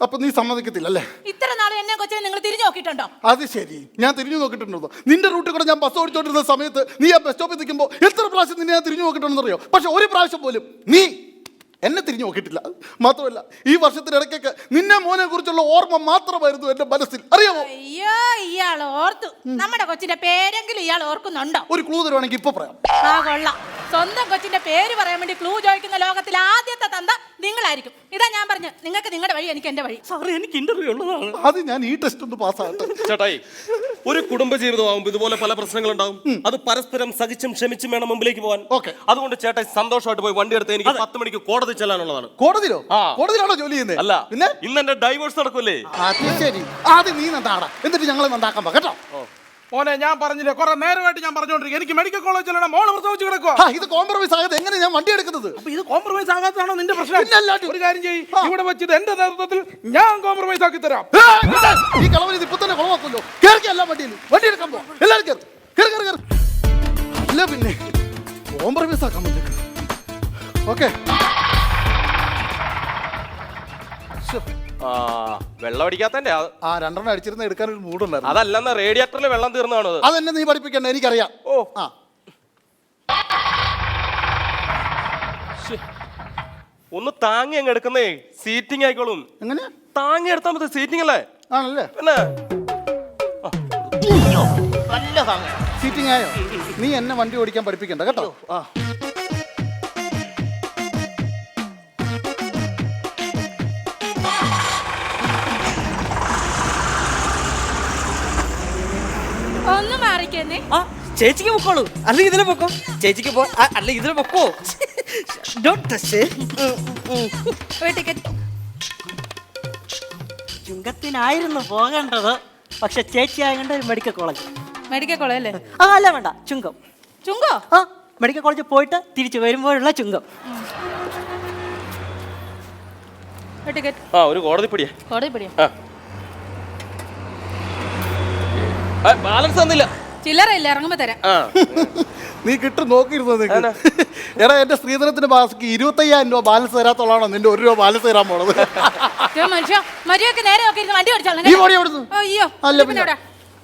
അപ്പൊ നീ സമ്മതിക്കത്തില്ലല്ലേ? ഇത്ര നാളും എന്നെ കൊച്ചിനെ നിങ്ങൾ തിരിഞ്ഞു നോക്കിയിട്ടുണ്ടോ? അത് ശരി, ഞാൻ തിരിഞ്ഞു നോക്കിയിട്ടുണ്ടോ? നിന്റെ റൂട്ടിൽ കൂടെ ഞാൻ ബസ് ഓടിച്ചോണ്ടിരുന്ന സമയത്ത് നീ ആ ബസ് സ്റ്റോപ്പിൽ നിൽക്കുമ്പോൾ എത്ര പ്രാവശ്യം നിന്നെ ഞാൻ തിരിഞ്ഞു നോക്കിയിട്ടുണ്ടെന്നറിയോ? പക്ഷെ ഒരു പ്രാവശ്യം പോലും നീ എന്നെ തിരിഞ്ഞു നോക്കിയിട്ടില്ല. മാത്രമല്ല, ഈ വർഷത്തിനിടയ്ക്കൊക്കെ നിന്നെ മോനെ കുറിച്ചുള്ള ഓർമ്മ മാത്രമായിരുന്നു എന്റെ മനസ്സിൽ, അറിയാമോ? അയ്യോ, ഇയാൾ ഓർത്തു. നമ്മുടെ കൊച്ചിന്റെ പേരെങ്കിലും ഇയാൾ ഓർക്കുന്നുണ്ടോ? ഒരു ക്ലൂ തരുവാണെങ്കിൽ ഇപ്പൊ പറയാം. കൊള്ളാം. സ്വന്തം കൊച്ചിന്റെ പേര് പറയാൻ വേണ്ടി ക്ലൂ ചോദിക്കുന്ന ലോകത്തിൽ ആദ്യത്തെ തന്ത നിങ്ങളായിരിക്കും. ഇതാ ഞാൻ പറഞ്ഞു, നിങ്ങൾക്ക് നിങ്ങളുടെ വഴി, എനിക്ക് എന്റെ വഴി. സാറേ, എനിക്ക് ഇന്റർവ്യൂ ഉള്ളതാണ്. അത് ഞാൻ ഈ ടെസ്റ്റ് ഒന്ന് പാസ്സാകട്ടെ. ചേട്ടായി, ഒരു കുടുംബജീവിതമാകുമ്പോൾ ഇതുപോലെ പല പ്രശ്നങ്ങളുണ്ടാവും. അത് പരസ്പരം സഹിച്ചും ക്ഷമിച്ചും വേണം മുമ്പിലേക്ക് പോകാൻ. അതുകൊണ്ട് ചേട്ടായി സന്തോഷമായിട്ട് പോയി വണ്ടി എടുത്ത് എനിക്ക് 10 മണിക്ക് കോടതി ചെല്ലാനുള്ളതാണ്. കോടതിയിലോ? കോടതിയിലാണോ ജോലി ചെയ്യുന്നത്? അല്ല, പിന്നെ ഇന്ന് എന്റെ ഡൈവോഴ്സ് നടക്കൂലേ. അത് ശരി, ആദ്യം നീ നന്നാടാ, എന്നിട്ട് ഞങ്ങളെ നന്നാക്കാൻ കേട്ടോ. മോനെ, ഞാൻ പറഞ്ഞില്ലേ, കുറെ നേരമായിട്ട് ഞാൻ പറഞ്ഞോണ്ടിരിക്കും, എനിക്ക് മെഡിക്കൽ കോളേജ് ചെല്ലണം, മോളെ പ്രസവിച്ച് കിടക്കുക. ഇത് കോംപ്രമൈസ് ആകാതെ എങ്ങനെ ഞാൻ വണ്ടി എടുക്കുന്നത്? അപ്പൊ ഇത് കോംപ്രമൈസ് ആകാത്തതാണോ നിന്റെ പ്രശ്നം? ഒരു കാര്യം ചെയ്യും, ഇവിടെ വെച്ചത് എന്റെ നേതൃത്വത്തിൽ ഞാൻ കോംപ്രമൈസ് ആക്കി തരാം. ഈ കളവന് ഇപ്പൊ തന്നെ കുളമാക്കുമല്ലോ. കേൾക്കുക, എല്ലാ വണ്ടിയിൽ വണ്ടി എടുക്കാൻ പോ. എല്ലാവരും കേറ്. അല്ല പിന്നെ കോംപ്രമൈസ് ആക്കാൻ പറ്റും. ഓക്കെ, വെള്ളം അടിക്കാത്തന്റെ 2 അടിച്ചിരുന്ന എടുക്കാൻ ഒരു മൂടുണ്ടായിരുന്നു. അതല്ലെന്ന റേഡിയേറ്ററിൽ വെള്ളം തീർന്നാണ്. അതെന്നെ നീ പഠിപ്പിക്കണ്ട, എനിക്കറിയാം. ഒന്ന് താങ്ങി അങ്ങ് എടുക്കുന്നേ, സീറ്റിംഗ് ആയിക്കോളും. എങ്ങനെ താങ്ങി എടുത്താൽ മതി, സീറ്റിംഗ് അല്ലേ? ആണല്ലേ? പിന്നെ നല്ല താങ്ങ സീറ്റിംഗ് ആയോ? നീ എന്നെ വണ്ടി ഓടിക്കാൻ പഠിപ്പിക്കണ്ട കേട്ടോ. മാറിക്കുന്നേ. ആ ചേച്ചിക്ക് പൊക്കോളൂ, അല്ലെങ്കിൽ ഇതിലെ പൊക്കോ. ചേച്ചിക്ക് പോ, അല്ലെങ്കിൽ ഇതിലെ പൊക്കോ. Don't touch. ചുങ്കത്തിനായിരുന്നു പോകേണ്ടത്, പക്ഷെ ചേച്ചി ആയതുകൊണ്ട് ഒരു മെഡിക്കൽ കോളേജ്. മെഡിക്കൽ കോളേജ് അല്ലേ? അല്ല വേണ്ട, ചുങ്കം. ചുങ്കോ? ആ മെഡിക്കൽ കോളേജിൽ പോയിട്ട് തിരിച്ചു വരുമ്പോഴുള്ള ചുങ്കം. ഒരു കോടതി പിടിയാ. കോടതി പിടിയാ. ബാലൻസ് തന്നില്ല. ചില്ലറയില്ല, ഇറങ്ങുമ്പോ തരാം. നീ കിട്ടും നോക്കിയിരുന്നോ നിനക്ക്? എടാ എന്റെ സ്ത്രീധനത്തിന്റെ ബാക്കി 25,000 രൂപ ബാലൻസ് തരാത്തോളാണോ നിന്റെ 1 രൂപ ബാലൻസ് തരാൻ പോണത്? മനുഷ്യ മര്യാദക്ക് നേരെ നോക്കിയിരുന്ന് വണ്ടി ഓടിച്ചാൽ. അയ്യോ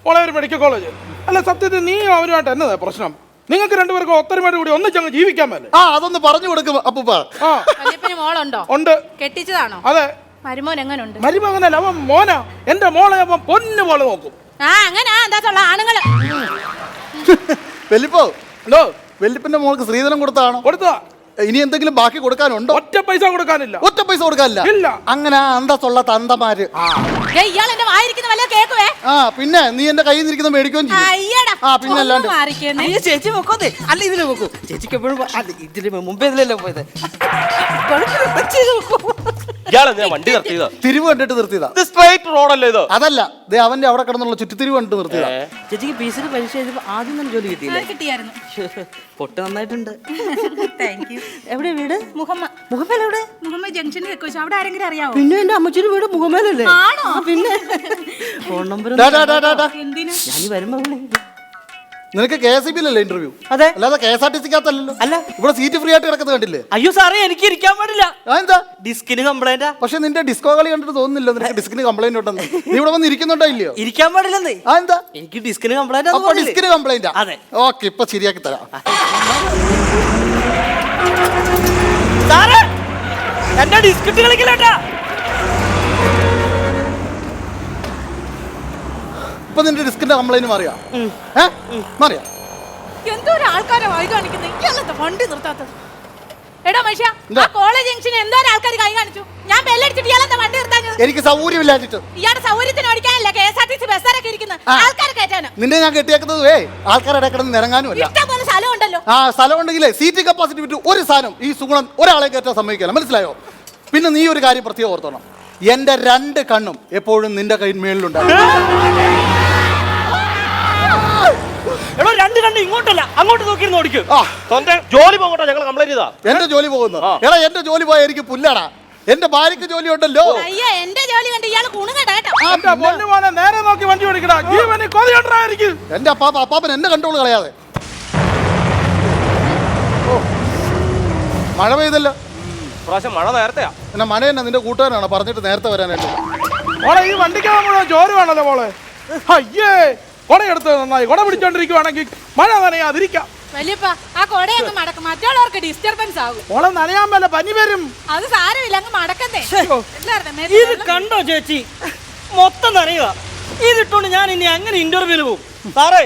മോളെ ഒരു മെഡിക്കൽ കോളേജ് അല്ല. സത്യത്തിൽ നീ അവരുമായിട്ട് എന്നതാ പ്രശ്നം? നിങ്ങൾക്ക് രണ്ടുപേർക്കും ഒത്തൊരുമയോട് കൂടി ഒന്നിച്ചങ്ങ് ജീവിക്കാൻ പറ്റില്ല. അതൊന്ന് പറഞ്ഞു കൊടുക്കും അപ്പൂപ്പ. വല്യപ്പന് മോളുണ്ടോ? ഉണ്ട്. കെട്ടിച്ചതാണോ? അതെ. മരുമോൻ എങ്ങനുണ്ട്? മരുമകനല്ല, അവൻ മോനാ. എന്റെ മോളെ അവൻ പൊന്നു പോലെ നോക്കും. അങ്ങനെ എന്താ ആണുങ്ങള്. വെല്ലിപ്പോ വെല്ലിപ്പിന്റെ മോൾക്ക് സ്ത്രീധനം കൊടുത്താണോ? കൊടുത്തതാ. ഇനി എന്തെങ്കിലും ബാക്കി കൊടുക്കാനുണ്ടോ? ഒറ്റ പൈസ കൊടുക്കാനില്ല. ഒറ്റ പൈസ കൊടുക്കാനില്ല. ഇല്ല. അങ്ങനെ അന്തസ്സുള്ള തന്തമാര്. ഇയാൾ എന്റെ വായിരിക്കുന്ന വല്ല കേക്കുവേ. പിന്നെ നീ എന്റെ കയ്യിൽ നിന്നിരിക്കുന്ന മേടിക്കുകയും ചെയ്യും. പിന്നെ അല്ലാണ്ട് ചേച്ചി പൊക്കോന്നേ, അല്ല ഇതിലെ പൊക്കോ. ചേച്ചിക്ക് എപ്പോഴും ഇതിന് മുമ്പേ ഇതിലല്ലേ പോയത്. വണ്ടി നിർത്തിയതാ. തിരിവ് കണ്ടിട്ട് നിർത്തിയതാ. സ്ട്രൈറ്റ് റോഡല്ലേ ഇത്? അതല്ല, അവന്റെ അവിടെ കിടന്നുള്ള ചുറ്റിത്തിരിവ് കണ്ടിട്ട് നിർത്തിയതാ. ചേച്ചിക്ക് പീസിന് പരീക്ഷ എഴുതുമ്പോ ആദ്യം തന്നെ ജോലി കിട്ടിയായിരുന്നു. പൊട്ട് നന്നായിട്ടുണ്ട്. എവിടെ വീട്? മുഹമ്മൽ എവിടെ? മുഹമ്മദ് ജംഗ്ഷനിൽ വെക്കോ. അവിടെ ആരെങ്കിലും അറിയാവോ? പിന്നെ എന്റെ അമ്മച്ചിയുടെ വീട് മുഹമ്മലല്ലേ? ആണോ? പിന്നെ ഫോൺ നമ്പർ എന്തിനാ? ഞാൻ വരുമ്പോ നിനക്ക് KSB യിലല്ലേ ഇന്റർവ്യൂ? അതെ. അല്ലാതെ KSRTC-ക്കകത്തല്ലല്ലോ. അല്ല, ഇവിടെ സീറ്റ് ഫ്രീ ആയിട്ട് കിടക്കുന്നത് കണ്ടില്ലേ? അയ്യോ സാറേ, എനിക്ക് ഇരിക്കാൻ പാടില്ല. എന്താ? ഡിസ്കിന് കംപ്ലൈന്റാ. പക്ഷെ നിന്റെ ഡിസ്കോ കളി കണ്ടിട്ട് തോന്നുന്നില്ല നിനക്ക് ഡിസ്കിന് കംപ്ലൈന്റ് ഉണ്ടെന്ന്. നീ ഇവിടെ വന്ന് ഇരിക്കുന്നുണ്ടോ ഇല്ലയോ? ഇരിക്കാൻ പാടില്ലെന്നേ. എന്താ? എനിക്ക് ഡിസ്കിന് കംപ്ലൈന്റ്. അപ്പൊ ഡിസ്കിന് കംപ്ലൈന്റാ? അതെ. ഓക്കെ, ഇപ്പൊ ശരിയാക്കി തരാം. സാറേ എന്റെ ഡിസ്കിട്ട് കളിക്കില്ലേട്ടാ. ഇപ്പൊ നിന്റെ ഡിസ്കിന്റെ കംപ്ലൈന്റ് മാറിയാ? മാറിയാ? എന്തോ ഒരു ആൾക്കാരെ വായി കാണിക്കുന്നത്. ഇയാളെന്താ വണ്ടി നിർത്താത്തത്? എടാ മനുഷ്യ, ആ കോളേജ് ജംഗ്ഷനിൽ എന്തോ ആൾക്കാർ കൈ കാണിച്ചു. ഞാൻ ബെല്ലടിച്ചിട്ട് ഇയാളെന്താ വണ്ടി നിർത്താഞ്ഞത്? എനിക്ക് സൗകര്യമില്ലാഞ്ഞിട്ട്. ഇയാളുടെ സൗകര്യത്തിന് ഓടിക്കാനല്ല KSRTC ബസ്സാരൊക്കെ ഇരിക്കുന്നത്. ആൾക്കാരെ കയറ്റാനോ? നിന്നെ ഞാൻ കെട്ടിയാക്കുന്നത് ആൾക്കാരുടെ കിടന്ന് നിറങ്ങാനും അല്ല. ഇഷ്ടംപോലെ സ്ഥലം ഉണ്ടല്ലോ. സ്ഥലം ഉണ്ടെങ്കിലേ സീറ്റ് കപ്പാസിറ്റി വിട്ട് ഒരു സാധനം ഈ സുഗുണം ഒരാളെ കയറ്റാൻ സമ്മതിക്കില്ല. മനസ്സിലായോ? പിന്നെ നീ ഒരു കാര്യം പ്രത്യേകം ഓർത്തോണം. എന്റെ 2 കണ്ണും എപ്പോഴും നിന്റെ കൈ മേളിലുണ്ടാവും. രണ്ട് കണ്ണ് ഇങ്ങോട്ടല്ല അങ്ങോട്ട് നോക്കിയിരുന്ന് ഓടിക്കും. ജോലി പോകട്ടെ, ഞങ്ങൾ കംപ്ലൈന്റ് ചെയ്താ. എന്റെ ജോലി പോകുന്നു. എടാ എന്റെ ജോലി പോയാൽ എനിക്ക് പുല്ലാടാ. എന്റെ ഭാര്യക്ക് ജോലി ഉണ്ടല്ലോ. അയ്യോ, എന്റെ ജോലി കണ്ട് ഇയാൾ കുണുങ്ങട്ടെ കേട്ടോ. നേരെ നോക്കി വണ്ടി ഓടിക്കടാ. എന്റെ അപ്പാപ്പൻ എന്നെ കണ്ടോളൂ കളയാതെ. മഴ പെയ്തല്ലോ. പ്രാവശ്യം മഴ നേരത്തെയാ. പിന്നെ മഴ തന്നെ നിന്റെ കൂട്ടുകാരാണ് പറഞ്ഞിട്ട് നേരത്തെ വരാനായിട്ട്. മോളെ ഈ വണ്ടിക്കാ ജോലി വേണല്ലോ മോളെ. അയ്യേ, കൊടയെടുത്ത് നന്നായി. കൊട പിടിച്ചോണ്ടിരിക്കുവാണെങ്കിൽ മഴ നനയാതിരിക്കാം. വലിയപ്പ ആ കൊടയൊക്കെ മടക്കും, മറ്റുള്ളവർക്ക് ഡിസ്റ്റർബൻസ് ആകും. മോളെ നനയാൻ മേലെ പനി വരും. അത് സാരമില്ല, അങ്ങ് മടക്കണ്ടേ. ഇത് കണ്ടോ ചേച്ചി, മൊത്തം നനയുക. ഇതിട്ടോണ്ട് ഞാൻ ഇനി അങ്ങനെ ഇന്റർവ്യൂവിന് പോകും. സാറേ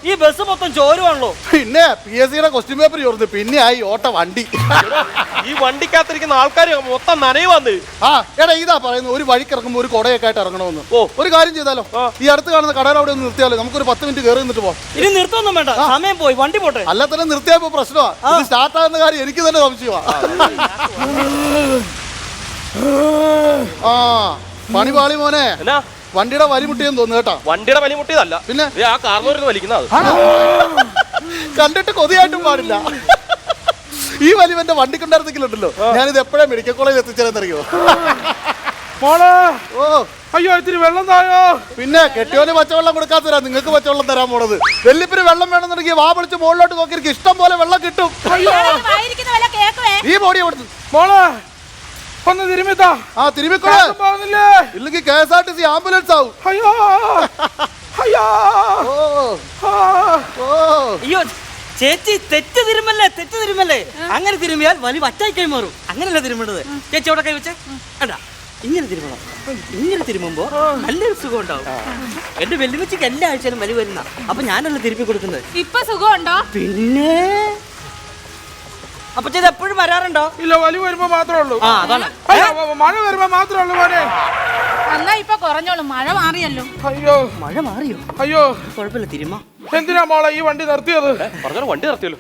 ഈ ബസ് മൊത്തം ചോരുവാണല്ലോ. പിന്നെ PSC ക്വസ്റ്റ്യൻ പേപ്പർ ചോർന്ന് പിന്നെ ആയി ഓട്ട വണ്ടി. ഈ വണ്ടിക്കകത്തിരിക്കുന്ന ആൾക്കാർ മൊത്തം നനയുവാന്ന്. എടാ ഇതാ പറയുന്നത്, ഒരു വഴിക്ക് ഇറങ്ങുമ്പോൾ ഒരു കൊടയൊക്കെ ആയിട്ട് ഇറങ്ങണമെന്ന്. ഒരു കാര്യം ചെയ്താലോ, ഈ അടുത്ത് കാണുന്ന കടയിൽ അവിടെ ഒന്ന് നിർത്തിയാലോ, നമുക്കൊരു 10 മിനിറ്റ് കയറി നിന്നിട്ട് പോവാം. ഇനി നിർത്തുമൊന്നും വേണ്ട, സമയം പോയി, വണ്ടി പോട്ടെ. അല്ല തന്നെ നിർത്തിയപ്പോ പ്രശ്നമാണ്. സ്റ്റാർട്ട് ആകുന്ന കാര്യം എനിക്ക് തന്നെ സംശയമാണ്. പണി പാളി മോനെ. വണ്ടിയുടെ വലിമുട്ടിയെന്ന് തോന്നുന്നു കേട്ടോ. വണ്ടിയുടെ വലിമുട്ടിയതല്ല, പിന്നെ ആ കാർന്നൂരിന്ന് വലിക്കുന്നത്. കണ്ടിട്ട് കൊതിയായിട്ടും പാടില്ല. ഈ വലിവന്റെ വണ്ടിക്കുണ്ടായിരുന്നെങ്കിലുണ്ടല്ലോ ഞാനിത് എപ്പോഴാ മെഡിക്കൽ കോളേജിൽ എത്തിച്ചേരെന്നറിയോ? അയ്യോ, ഇത്തിരി വെള്ളം തായോ. പിന്നെ കെട്ടിയോന് പച്ചവെള്ളം കൊടുക്കാത്തരാ നിങ്ങൾക്ക് പച്ചവെള്ളം തരാൻ പോണത്. വെല്ലിപ്പിന് വെള്ളം വേണമെന്നുണ്ടെങ്കിൽ വാ വിളിച്ച് മുകളിലോട്ട് നോക്കിയിരിക്കും, ഇഷ്ടം പോലെ വെള്ളം കിട്ടും. ഈ ബോഡി കൊടുത്തു മോളെ ഒന്ന് തിരുമിത്താ. തിരുമിക്കോളെ, ഇല്ലെങ്കിൽ KSRTC ആംബുലൻസ് ആവും. അയ്യോ ചേച്ചി, തെറ്റ് തിരുമല്ലേ. അങ്ങനെ തിരുമിയാൽ വലിയ വറ്റായി മാറും. അങ്ങനെയല്ല തിരുമേണ്ടത്. ചേച്ചി അവിടെ കൈ വെച്ചേ. അടാ ഇങ്ങനെ തിരുമണം. ഇങ്ങനെ തിരുമുമ്പോ നല്ലൊരു സുഖം ഉണ്ടാവും. എന്റെ വെല്ലുവിളിക്ക് എല്ലാ ആഴ്ചയിലും വലി വരുന്ന, അപ്പൊ ഞാനല്ല തിരുപ്പി കൊടുക്കുന്നത്. ഇപ്പൊ സുഖമുണ്ടോ? പിന്നെ അപ്പൊ ചെയ്ത് എപ്പോഴും വരാറുണ്ടോ? ഇല്ല, വലി വരുമ്പോ മാത്രമേ ഉള്ളൂ. അതാണ് മഴ വരുമ്പോ മാത്രമേ ഉള്ളൂ മോനെ. എന്നാ ഇപ്പൊ കുറഞ്ഞോളൂ, മഴ മാറിയല്ലോ. അയ്യോ മഴ മാറിയോ? അയ്യോ കുഴപ്പമില്ല തിരുമ്മ. എന്തിനാ മോളെ ഈ വണ്ടി നിർത്തിയത്? പറഞ്ഞാൽ വണ്ടി നിർത്തിയല്ലോ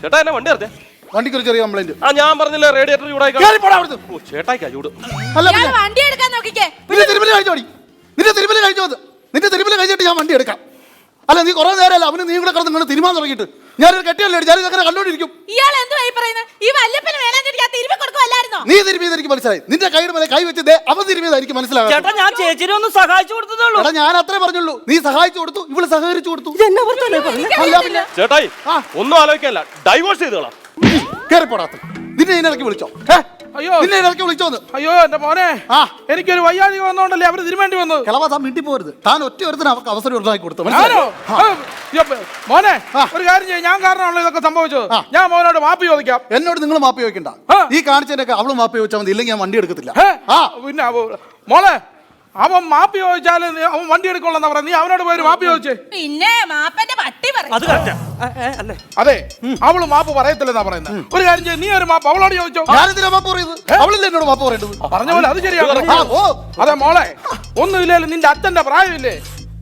ചേട്ടാ. എന്നെ വണ്ടി നിർത്തിയ വണ്ടിക്ക് ഒരു ചെറിയ കംപ്ലൈന്റ്. ആ ഞാൻ പറഞ്ഞില്ല റേഡിയേറ്റർ ചൂടായി. ഓ ചേട്ടായിക്കാ ചൂട്. ഇയാള് വണ്ടി എടുക്കാൻ നോക്കിക്കേ. നിന്റെ തിരുമല കഴിച്ചോ? നിന്റെ തിരുമല കഴിച്ചിട്ട് ഞാൻ വണ്ടി എടുക്കാം. അല്ല നീ കുറെ നേരമല്ല അവന് നീ കൂടെ കിടന്ന് നിങ്ങൾ തിരുമാൻ തുടങ്ങിയിട്ട് ഞാനൊരു കെട്ടിയല്ലേ ഞാൻ ഇതൊക്കെ കണ്ടോണ്ടിരിക്കും. ഇയാൾ എന്തുവായി പറയുന്നത്? ഈ വല്യപ്പന് വേലാഞ്ചേരി ഞാൻ തിരുമ്പി കൊടുക്കുമല്ലായിരുന്നോ? നീ തിരുമിയത് എനിക്ക് മനസ്സിലായി. നിന്റെ കൈയുടെ മേലെ കൈ വെച്ച് അവൻ തിരുമിയത് എനിക്ക് മനസ്സിലായി. ചേട്ടാ ഞാൻ ചേച്ചിനെ ഒന്ന് സഹായിച്ചു കൊടുത്തതേ എടാ ഞാൻ അത്രേ പറഞ്ഞുള്ളൂ. നീ സഹായിച്ചു കൊടുത്തു, ഇവള് സഹകരിച്ചു കൊടുത്തു. അല്ല പിന്നെ ചേട്ടായി ഒന്നും ആലോചിക്കാല്ല, ഡൈവോഴ്സ് ചെയ്തോളാം. കേറിപ്പോടാത്ത നിന്നെ ഇടയ്ക്ക് വിളിച്ചോ? അയ്യോ നിന്നെ ഇടയ്ക്ക് വിളിച്ചോന്ന്. അയ്യോ എന്റെ മോനെ, എനിക്കൊരു വയ്യാഴിക വന്നോണ്ടല്ലേ അവര് തിരുമേണ്ടി വന്നത്. കിളവാ താൻ മിണ്ടി പോരുത്. താൻ ഒറ്റ ഒരുത്തിന് അവർക്ക് അവസരം ഉണ്ടാക്കി കൊടുത്തു. ഞാനോ? മോനെ ഒരു കാര്യം ചെയ്യും, ഞാൻ കാരണമാണല്ലോ ഇതൊക്കെ സംഭവിച്ചത്. ഞാൻ മോനോട് മാപ്പ് ചോദിക്കാം. എന്നോട് നിങ്ങൾ മാപ്പ് ചോദിക്കണ്ട. ഈ കാണിച്ചതിനൊക്കെ അവള് മാപ്പ് ചോദിച്ചാൽ മതി, ഇല്ലെങ്കിൽ ഞാൻ വണ്ടി എടുക്കത്തില്ല. പിന്നെ മോളെ അവൻ മാപ്പ് ചോദിച്ചാല് അവൻ വണ്ടി എടുക്കൊള്ളാ പറയാ. നീ അവനോട് പോയി മാപ്പ് ചോദിച്ചേ. പിന്നെ മാപ്പന്റെ പട്ടി പറയും. അത് കറക്റ്റാ അല്ലേ? അതെ അവള് മാപ്പ് പറയത്തില്ലെന്നാ പറയുന്നത്. ഒരു കാര്യം ചെയ്യും, നീ ഒരു മാപ്പ് അവളോട് ചോദിച്ചോ. ഞാനെന്തിനാ മാപ്പ് പറയുന്നത്? അവളല്ലേ എന്നോട് മാപ്പ് പറയേണ്ടത്? പറഞ്ഞ പോലെ അത് ശരിയാണ്. അതെ മോളെ, ഒന്നുമില്ലല്ലോ നിന്റെ അച്ഛന്റെ പ്രായമില്ലേ?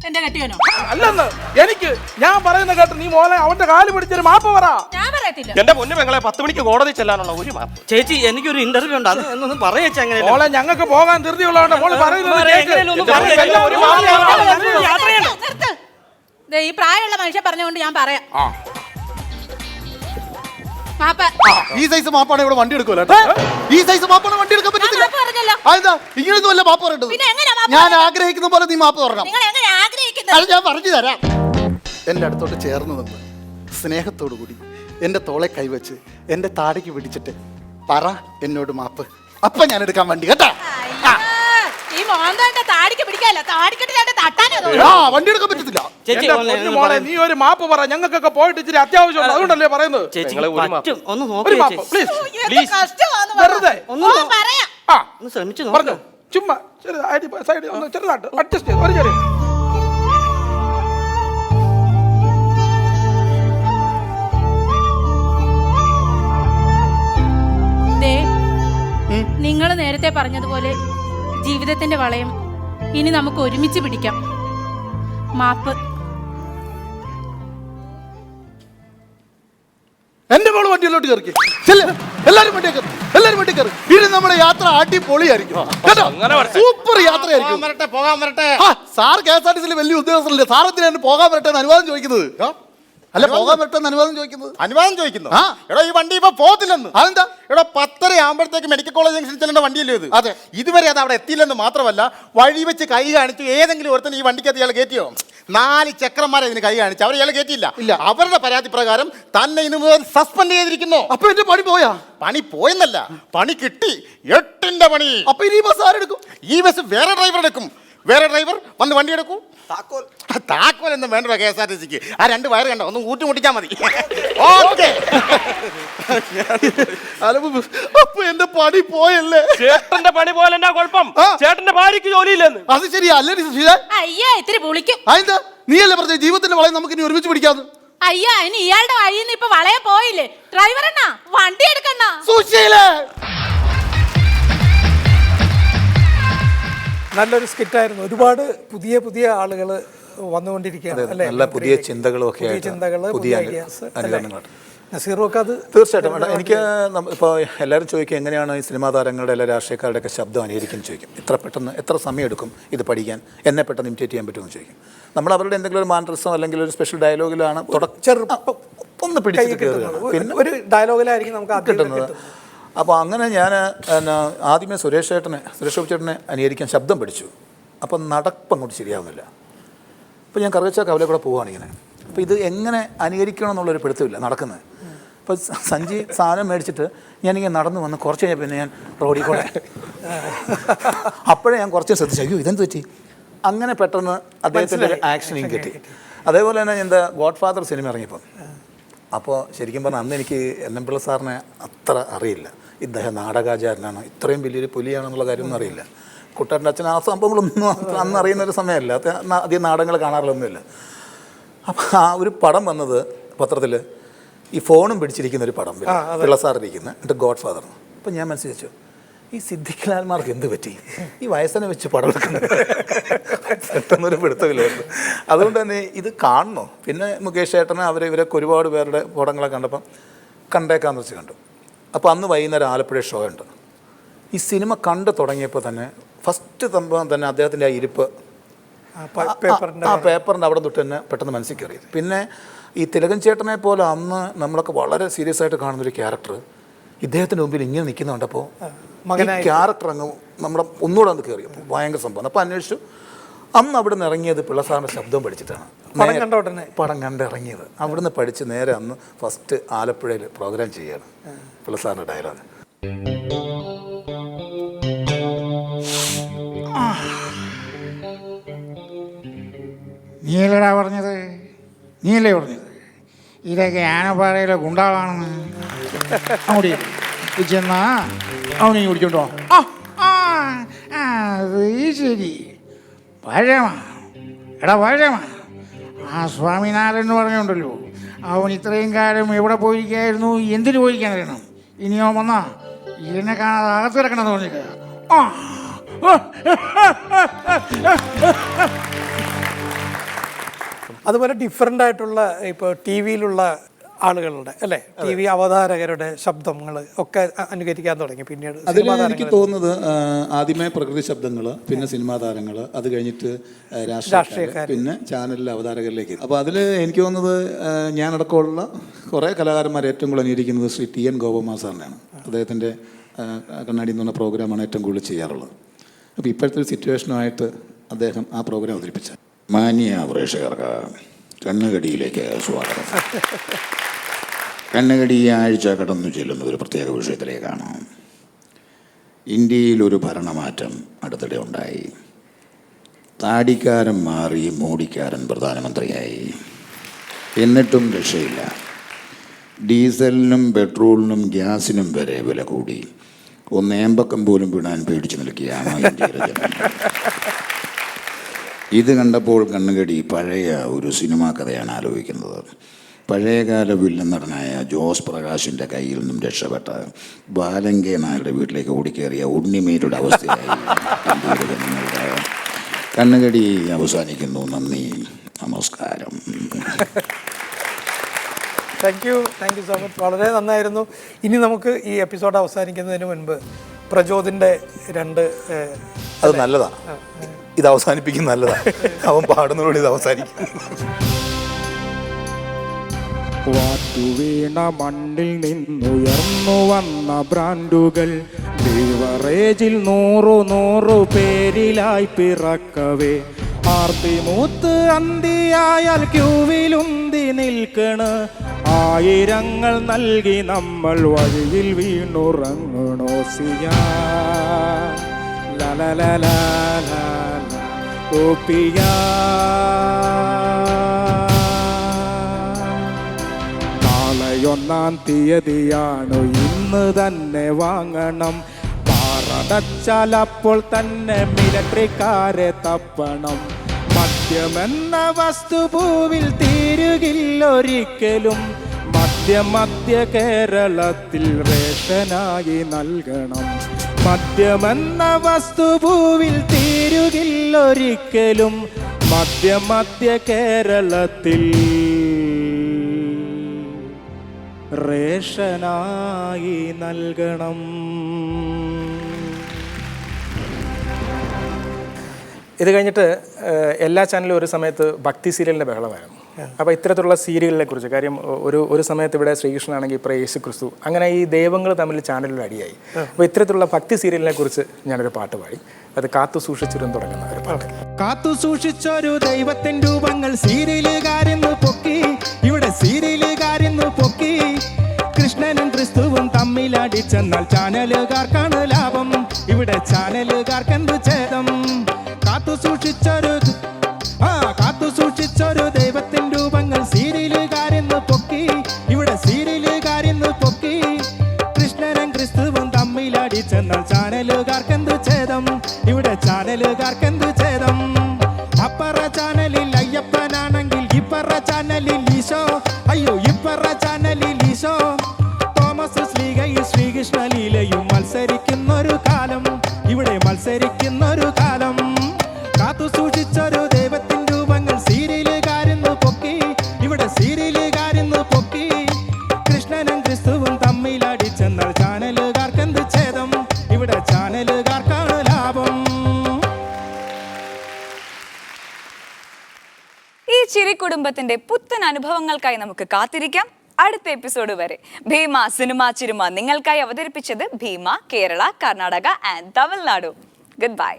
എന്റെ കെട്ടിയോനോ? അല്ലെന്ന് എനിക്ക് ഞാൻ പറയുന്ന കേട്ട് നീ മോളെ അവന്റെ കാല് പിടിച്ചൊരു മാപ്പ് പറ. ഞാൻ പറയത്തില്ല. എന്റെ പൊന്നു പെങ്ങളെ 10 മണിക്ക് കോടതി ചെല്ലാനുള്ള ഒരു മാപ്പ്. ചേച്ചി എനിക്കൊരു ഇന്റർവ്യൂ ഉണ്ട്, അത് എന്നൊന്ന് പറയേച്ചി. അങ്ങനെ മോളെ ഞങ്ങൾക്ക് പോകാൻ ധൃതിയുള്ളതുകൊണ്ട് മോള് പറയുന്നത് ഈ പ്രായമുള്ള മനുഷ്യൻ പറഞ്ഞുകൊണ്ട് ഞാൻ പറയാം. ഈ സൈസ് മാപ്പാണ് ഇവിടെ വണ്ടി എടുക്കൂല. ഈ സൈസ് മാപ്പാണ് വണ്ടി എടുക്കാൻ പറ്റത്തില്ല. അതെന്താ ഇങ്ങനൊന്നും അല്ല മാപ്പ് പറയേണ്ടത്. ഞാൻ ആഗ്രഹിക്കുന്ന പോലെ നീ മാപ്പ് പറയണം. അത് ഞാൻ പറഞ്ഞു തരാം. എൻ്റെ അടുത്തോട്ട് ചേർന്ന് നിന്ന് സ്നേഹത്തോടു കൂടി എൻ്റെ തോളെ കൈവച്ച് എൻ്റെ താടിക്ക് പിടിച്ചിട്ട് പറ എന്നോട് മാപ്പ്. അപ്പൊ ഞാൻ എടുക്കാൻ വണ്ടി കേട്ടാ. ഈ മോന്തോന്റെ താടിക്ക് പിടിക്കാല്ല, താടിക്കെട്ട് തട്ടാനോ. വണ്ടി എടുക്കാൻ പറ്റത്തില്ല. മോളെ നീ ഒരു മാപ്പ് പറ, ഞങ്ങൾക്കൊക്കെ പോയിട്ട് ഇച്ചിരി അത്യാവശ്യമുണ്ട്, അതുകൊണ്ടല്ലേ പറയുന്നത്. ഒന്ന് ഒരു മാപ്പ് പ്ലീസ്. വെറുതെ ഒന്ന് ശ്രമിച്ചു പറഞ്ഞു. ചുമ്മാ സൈഡ് ഒന്ന് ചെറുതായിട്ട് അഡ്ജസ്റ്റ് ചെയ്ത് ഒരു ചെറിയ നിങ്ങൾ നേരത്തെ പറഞ്ഞതുപോലെ ജീവിതത്തിന്റെ വളയം ഇനി നമുക്ക് ഒരുമിച്ച് പിടിക്കാം. മാപ്പ്. എന്റെ മോള് വണ്ടിയിലോട്ട് കയറി. എല്ലാരും വണ്ടി കയറി, എല്ലാരും വണ്ടി കയറി. ഇനി നമ്മുടെ യാത്ര അടിപൊളിയായിരിക്കും കേട്ടോ. സൂപ്പർ യാത്രയായിരിക്കും. പോകാൻ വരട്ടെ. സാർ KSRTC വലിയ ഉദ്യോഗസ്ഥരല്ലേ, സാറത്തിന് പോകാൻ വരട്ടെ അനുവാദം ചോദിക്കുന്നത്? അല്ല പോകാൻ വരട്ടെ അനുവാദം ചോദിക്കുന്നത്? അനുവാദം ചോദിക്കുന്നു. എടാ ഈ വണ്ടി ഇപ്പൊ പോകത്തില്ലെന്ന്. അതെന്താ? ഇവിടെ 10:30 ആകുമ്പോഴത്തേക്ക് മെഡിക്കൽ കോളേജ് ജംഗ്ഷനിൽ ചെല്ലേണ്ട വണ്ടിയല്ലേ ഇത്? അതെ. ഇതുവരെ അത് അവിടെ എത്തിയില്ലെന്ന് മാത്രമല്ല, വഴി വെച്ച് കൈ കാണിച്ചു ഏതെങ്കിലും ഒരുത്തൻ ഈ വണ്ടിക്കകത്ത് ഇയാൾ കയറ്റിയോ? 4 ചക്രന്മാരെ ഇതിന് കൈ കാണിച്ചു, അവർ ഇയാൾ കയറ്റിയില്ല. ഇല്ല, അവരുടെ പരാതി പ്രകാരം തന്നെ ഇന്ന് മുതൽ സസ്പെൻഡ് ചെയ്തിരിക്കുന്നു. അപ്പൊ എന്റെ പണി പോയാ? പണി പോയെന്നല്ല, പണി കിട്ടി. 8ന്റെ പണി. അപ്പൊ ഇനി ഈ ബസ് ആരെടുക്കും? ഈ ബസ് വേറെ ഡ്രൈവർ എടുക്കും. വേറെ ഡ്രൈവർ വന്ന് വണ്ടി എടുക്കൂ. താക്കോൽ ഒന്നും വേണ്ട KSRTCക്ക്. ആ 2 വയറ് കണ്ടോ, ഒന്ന് ഊട്ടി മുട്ടിച്ചാ മതി. ഓക്കെ. അപ്പൊ എന്റെ പണി പോയല്ലേ? ചേട്ടന്റെ പണി പോലെ എന്നാ കുഴപ്പം? ചേട്ടന്റെ ഭാര്യക്ക് ജോലിയില്ലെന്ന്. അത് ശരിയാ അല്ലേ? അയ്യാ ഇത്തിരി വിളിക്കും. അതെന്താ? നീയല്ലേ പറഞ്ഞ ജീവിതത്തിന്റെ വളയം നമുക്ക് ഇനി ഒരുമിച്ച് പിടിക്കാന്ന്? അയ്യാ ഇനി ഇയാളുടെ വഴിയിൽ നിന്ന് ഇപ്പൊ വളയെ പോയില്ലേ? ഡ്രൈവർ എന്നാ വണ്ടി എടുക്കണ്ണ. സുശീലേ നല്ലൊരു സ്കിറ്റായിരുന്നു. ഒരുപാട് പുതിയ പുതിയ ആളുകൾ വന്നുകൊണ്ടിരിക്കുകയാണ് അല്ലേ? നല്ല പുതിയ ചിന്തകളും ഒക്കെ, പുതിയ ഐഡിയാസ്. നസീറും ഒക്കെ അത് തീർച്ചയായിട്ടും. എനിക്ക് ഇപ്പോൾ എല്ലാവരും ചോദിക്കും എങ്ങനെയാണ് ഈ സിനിമാ താരങ്ങളുടെ എല്ലാ രാഷ്ട്രീയക്കാരുടെയൊക്കെ ശബ്ദം അനുകരിക്കുന്നു ചോദിക്കും. ഇത്ര പെട്ടെന്ന് എത്ര സമയം എടുക്കും ഇത് പഠിക്കാൻ, എന്നെ പെട്ടെന്ന് ഇമിറ്റേറ്റ് ചെയ്യാൻ പറ്റുമെന്ന് ചോദിക്കും. നമ്മൾ അവരുടെ എന്തെങ്കിലും ഒരു മാനറിസം അല്ലെങ്കിൽ ഒരു സ്പെഷ്യൽ ഡയലോഗിലാണ് ഒന്ന് പിടിച്ചിട്ട് കയറുകയാണ്. പിന്നെ ഒരു ഡയലോഗിലായിരിക്കും നമുക്ക് കിട്ടുന്നത്. അപ്പോൾ അങ്ങനെ ഞാൻ ആദ്യമേ സുരേഷ് ഗോപി ചേട്ടനെ അനുകരിക്കാൻ ശബ്ദം പഠിച്ചു. അപ്പം നടപ്പം അങ്ങോട്ട് ശരിയാവുന്നില്ല. അപ്പോൾ ഞാൻ കറുകച്ച കവലെ കൂടെ പോവുകയാണ് ഇങ്ങനെ. അപ്പോൾ ഇത് എങ്ങനെ അനുകരിക്കണം എന്നുള്ളൊരു പിടുത്തമില്ല നടക്കുന്നത്. അപ്പോൾ സഞ്ജി സാധനം മേടിച്ചിട്ട് ഞാനിങ്ങനെ നടന്നു വന്ന് കുറച്ച് കഴിഞ്ഞാൽ പിന്നെ ഞാൻ റോഡിൽ കൂടെ അപ്പോഴേ ഞാൻ കുറച്ച് ശ്രദ്ധിച്ചു, അയ്യോ ഇതെന്ത് പറ്റി. അങ്ങനെ പെട്ടെന്ന് അദ്ദേഹത്തിൻ്റെ ഒരു ആക്ഷനിങ് കിട്ടി. അതേപോലെ തന്നെ എൻ്റെ ഗോഡ് ഫാദർ സിനിമ ഇറങ്ങിയപ്പോൾ അപ്പോൾ ശരിക്കും പറഞ്ഞാൽ അന്ന് എനിക്ക് NM പിള്ള സാറിനെ അത്ര അറിയില്ല. ഇദ്ദേഹം നാടകാചാരനാണ്, ഇത്രയും വലിയൊരു പുലിയാണെന്നുള്ള കാര്യമൊന്നും അറിയില്ല. കുട്ടൻ്റെ അച്ഛൻ ആ സംഭവങ്ങളൊന്നും അന്ന് അറിയുന്നൊരു സമയമല്ല, അധികം നാടകങ്ങൾ കാണാറിലൊന്നുമില്ല. അപ്പം ആ ഒരു പടം വന്നത് പത്രത്തിൽ, ഈ ഫോണും പിടിച്ചിരിക്കുന്ന ഒരു പടം പിള്ള സാറിരിക്കുന്ന, എന്നിട്ട് ഗോഡ് ഫാദർ. അപ്പം ഞാൻ മനസ്സിൽ വെച്ചു ഈ സിദ്ദിഖ്ലാൽമാർക്ക് എന്ത് പറ്റി? ഈ വയസ്സനെ വെച്ച് പടം എടുക്കുന്നത് പെട്ടെന്നൊരു പിടുത്തമില്ലായിരുന്നു. അതുകൊണ്ട് തന്നെ ഇത് കാണണോ? പിന്നെ മുകേഷ് ചേട്ടനെ ഇവരൊക്കെ ഒരുപാട് പേരുടെ പടങ്ങളെ കണ്ടപ്പം കണ്ടേക്കാന്ന് വെച്ച് കണ്ടു. അപ്പോൾ അന്ന് വൈകുന്നേരം ആലപ്പുഴ ഷോ ഉണ്ട്. ഈ സിനിമ കണ്ടു തുടങ്ങിയപ്പോൾ തന്നെ ഫസ്റ്റ് സംഭവം തന്നെ അദ്ദേഹത്തിൻ്റെ ആ ഇരിപ്പ് ആ പേപ്പറിൻ്റെ അവിടെ തൊട്ട് തന്നെ പെട്ടെന്ന് മനസ്സിൽ കയറിയത്. പിന്നെ ഈ തിലകൻ ചേട്ടനെ പോലെ അന്ന് നമ്മളൊക്കെ വളരെ സീരിയസ് ആയിട്ട് കാണുന്നൊരു ക്യാരക്ടർ ഇദ്ദേഹത്തിൻ്റെ മുമ്പിൽ ഇങ്ങനെ നിൽക്കുന്ന കണ്ടപ്പോൾ ക്യാരക്ടർ അങ്ങ് നമ്മുടെ ഒന്നുകൂടെ അത് കയറി. അപ്പോൾ ഭയങ്കര സംഭവം. അപ്പോൾ അന്വേഷിച്ചു. അന്ന് അവിടെ നിന്ന് ഇറങ്ങിയത് പിള്ളസാറിൻ്റെ ശബ്ദം പഠിച്ചിട്ടാണ്. പടം കണ്ടിറങ്ങിയത് അവിടുന്ന് പഠിച്ച് നേരെ അന്ന് ഫസ്റ്റ് ആലപ്പുഴയിൽ പ്രോഗ്രാം ചെയ്യുകയാണ്. പിള്ളസാറിൻ്റെ ഡയലോഗ് നീയല്ലടാ പറഞ്ഞത്? നീയല്ലേ പറഞ്ഞത് ഇതൊക്കെ ആനപ്പാറയിലെ ഗുണ്ടാളാണെന്ന്? അവിടെ ചെന്നാ അവനെ കുടിച്ചോണ്ടോ? അത് ശരി. പഴമ എടാ പഴമ, ആ സ്വാമിനാഥൻ എന്ന് പറഞ്ഞുണ്ടല്ലോ, അവൻ ഇത്രയും കാലം എവിടെ പോയിരിക്കായിരുന്നു, എന്തിനു പോയിരിക്കാൻ അറിയണം? ഇനിയോ വന്നാ എന്നെ കാണാതെ അകത്ത് കിടക്കണമെന്ന് പറഞ്ഞിട്ട് അതുപോലെ ഡിഫറെൻ്റ് ആയിട്ടുള്ള ഇപ്പോൾ ടി വിയിലുള്ള ആളുകളുടെ അല്ലേ, ടി വി അവതാരകരുടെ ശബ്ദങ്ങൾ ഒക്കെ അനുകരിക്കാൻ തുടങ്ങി. പിന്നീട് അതിൽ എനിക്ക് തോന്നുന്നത് ആദ്യമേ പ്രകൃതി ശബ്ദങ്ങൾ, പിന്നെ സിനിമാ താരങ്ങൾ, അത് കഴിഞ്ഞിട്ട് രാഷ്ട്രീയക്കാർ, പിന്നെ ചാനലിലെ അവതാരകരിലേക്ക്. അപ്പോൾ അതിൽ എനിക്ക് തോന്നുന്നത് ഞാനടക്കമുള്ള കുറേ കലാകാരന്മാർ ഏറ്റവും കൂടുതൽ അനുകരിക്കുന്നത് ശ്രീ ടി എൻ ഗോപകുമാർ സാറിനെയാണ്. അദ്ദേഹത്തിൻ്റെ കണ്ണാടി എന്ന് പറഞ്ഞ പ്രോഗ്രാമാണ് ഏറ്റവും കൂടുതൽ ചെയ്യാറുള്ളത്. അപ്പോൾ ഇപ്പോഴത്തെ ഒരു സിറ്റുവേഷനുമായിട്ട് അദ്ദേഹം ആ പ്രോഗ്രാം അവതരിപ്പിച്ച മാന്യ പ്രേക്ഷകർക്ക് കണ്ണുകടിയിലേക്ക് സ്വാഗതം. കണ്ണുകടി ഈ ആഴ്ച കടന്നു ചെല്ലുന്ന ഒരു പ്രത്യേക വിഷയത്തിലേക്കാണ്. ഇന്ത്യയിൽ ഒരു ഭരണമാറ്റം അടുത്തിടെ ഉണ്ടായി. താടിക്കാരൻ മാറി മോഡിക്കാരൻ പ്രധാനമന്ത്രിയായി. എന്നിട്ടും രക്ഷയില്ല. ഡീസലിനും പെട്രോളിനും ഗ്യാസിനും വരെ വില കൂടി. ഒന്ന് ഏമ്പക്കം പോലും വിടാൻ പേടിച്ചു നിൽക്കുകയാണ് ഇന്ത്യയിലെ ജനം. ഇത് കണ്ടപ്പോൾ കണ്ണുകടി പഴയ ഒരു സിനിമാ കഥയാണ് ആലോചിക്കുന്നത്. പഴയകാല വില്ലൻ നടനായ ജോസ് പ്രകാശിൻ്റെ കയ്യിൽ നിന്നും രക്ഷപ്പെട്ട ബാലങ്കെ നായരുടെ വീട്ടിലേക്ക് ഓടിക്കേറിയ ഉണ്ണിമേരുടെ അവസ്ഥയായി കണ്ണുകടി അവസാനിക്കുന്നു. നന്ദി, നമസ്കാരം. Thank you so much. വളരെ നന്നായിരുന്നു. ഇനി നമുക്ക് ഈ എപ്പിസോഡ് അവസാനിക്കുന്നതിന് മുൻപ് പ്രചോദിൻ്റെ രണ്ട് അത് നല്ലതാണ്. ഇത് അവസാനിപ്പിക്കും നല്ലതാണ്. അവൻ പാടുന്നതോടെ ഇത് അവസാനിക്കും. വാറ്റുവീണ മണ്ണിൽ നിന്നുയർന്നു വന്ന ബ്രാൻഡുകൾ ബീവറേജിൽ 100 പേരിലായി പിറക്കവേ ആർത്തിമൂത്ത് അന്തിയായാൽ ക്യൂവിലുന്തി നിൽക്കണ്. ആയിരങ്ങൾ നൽകി നമ്മൾ വഴിയിൽ വീണുറങ്ങണോ സിയാ ലലലലാ ഓപ്പിയാ. നാളെയൊന്നാം തീയതിയാണ്, ഇന്ന് തന്നെ വാങ്ങണം. പാറടച്ചാൽ അപ്പോൾ തന്നെ മിലിറ്ററിക്കാരെ തപ്പണം. മദ്യമെന്ന വസ്തുഭൂവിൽ തീരുകില്ലൊരിക്കലും. മദ്യ കേരളത്തിൽ റേഷനായി നൽകണം. മദ്യമെന്ന വസ്തുഭൂവിൽ തീരുകില്ലൊരിക്കലും. മദ്യ കേരളത്തിൽ റേഷനായി നൽകണം. ഇത് കഴിഞ്ഞിട്ട് എല്ലാ ചാനലും ഒരു സമയത്ത് ഭക്തി സീരിയലിൻ്റെ ബഹളമായിരുന്നു. അപ്പോൾ ഇത്തരത്തിലുള്ള സീരിയലിനെ കുറിച്ച് കാര്യം ഒരു സമയത്ത് ഇവിടെ ശ്രീകൃഷ്ണനാണെങ്കിൽ ഇപ്പോൾ യേശു ക്രിസ്തു, അങ്ങനെ ഈ ദൈവങ്ങൾ തമ്മിൽ ചാനലിൽ അടിയായി. അപ്പോൾ ഇത്തരത്തിലുള്ള ഭക്തി സീരിയലിനെ കുറിച്ച് ഞാനൊരു പാട്ട് പാടി. അത് കാത്തു സൂക്ഷിച്ചിരും തുടങ്ങുന്ന ഒരു പാട്ട്. കാത്തു സൂക്ഷിച്ചൊരു ദൈവത്തിൻ രൂപങ്ങൾ സീരിയലുകാരെന്ന് പൊക്കി, ഇവിടെ സീരിയലുകാരെന്ന് പൊക്കി. കൃഷ്ണനും ക്രിസ്തുവും തമ്മിലടിച്ചെന്നാൽ ചാനലുകാർക്കാണ് ലാഭം, ഇവിടെ ചാനലുകാർക്കെന്ത് ഛേദം. കാത്തു സൂക്ഷിച്ചൊരു ദൈവത്തിൻ രൂപങ്ങൾ സീരിയലുകാരെന്ന് പൊക്കി, ഇവിടെ സീരിയലുകാരെന്ന് പൊക്കി. കൃഷ്ണനും ക്രിസ്തുവും തമ്മിലടിച്ചെന്നാൽ ചാനലുകാർക്കെന്ത് ഛേദം, ഇവിടെ ചാനലുകാർക്കെന്ത് ഛേദം. അപ്പറ ചാനലിൽ അയ്യപ്പനാണെങ്കിൽ ഇപ്പറ ചാനലിൽ ഈശോ, അയ്യോ ഇപ്പറ ചാനലിൽ ഈശോ. തോമസ് ശ്രീകയും ശ്രീകൃഷ്ണ ലീലയും മത്സരിക്കുന്നൊരു കാലം. ചിരി കുടുംബത്തിന്റെ പുത്തൻ അനുഭവങ്ങൾക്കായി നമുക്ക് കാത്തിരിക്കാം. അടുത്ത എപ്പിസോഡ് വരെ ഭീമ സിനിമ ചിരുമ നിങ്ങൾക്കായി അവതരിപ്പിച്ചത് Bhima, Kerala, Karnataka and Tamil Nadu. Good bye.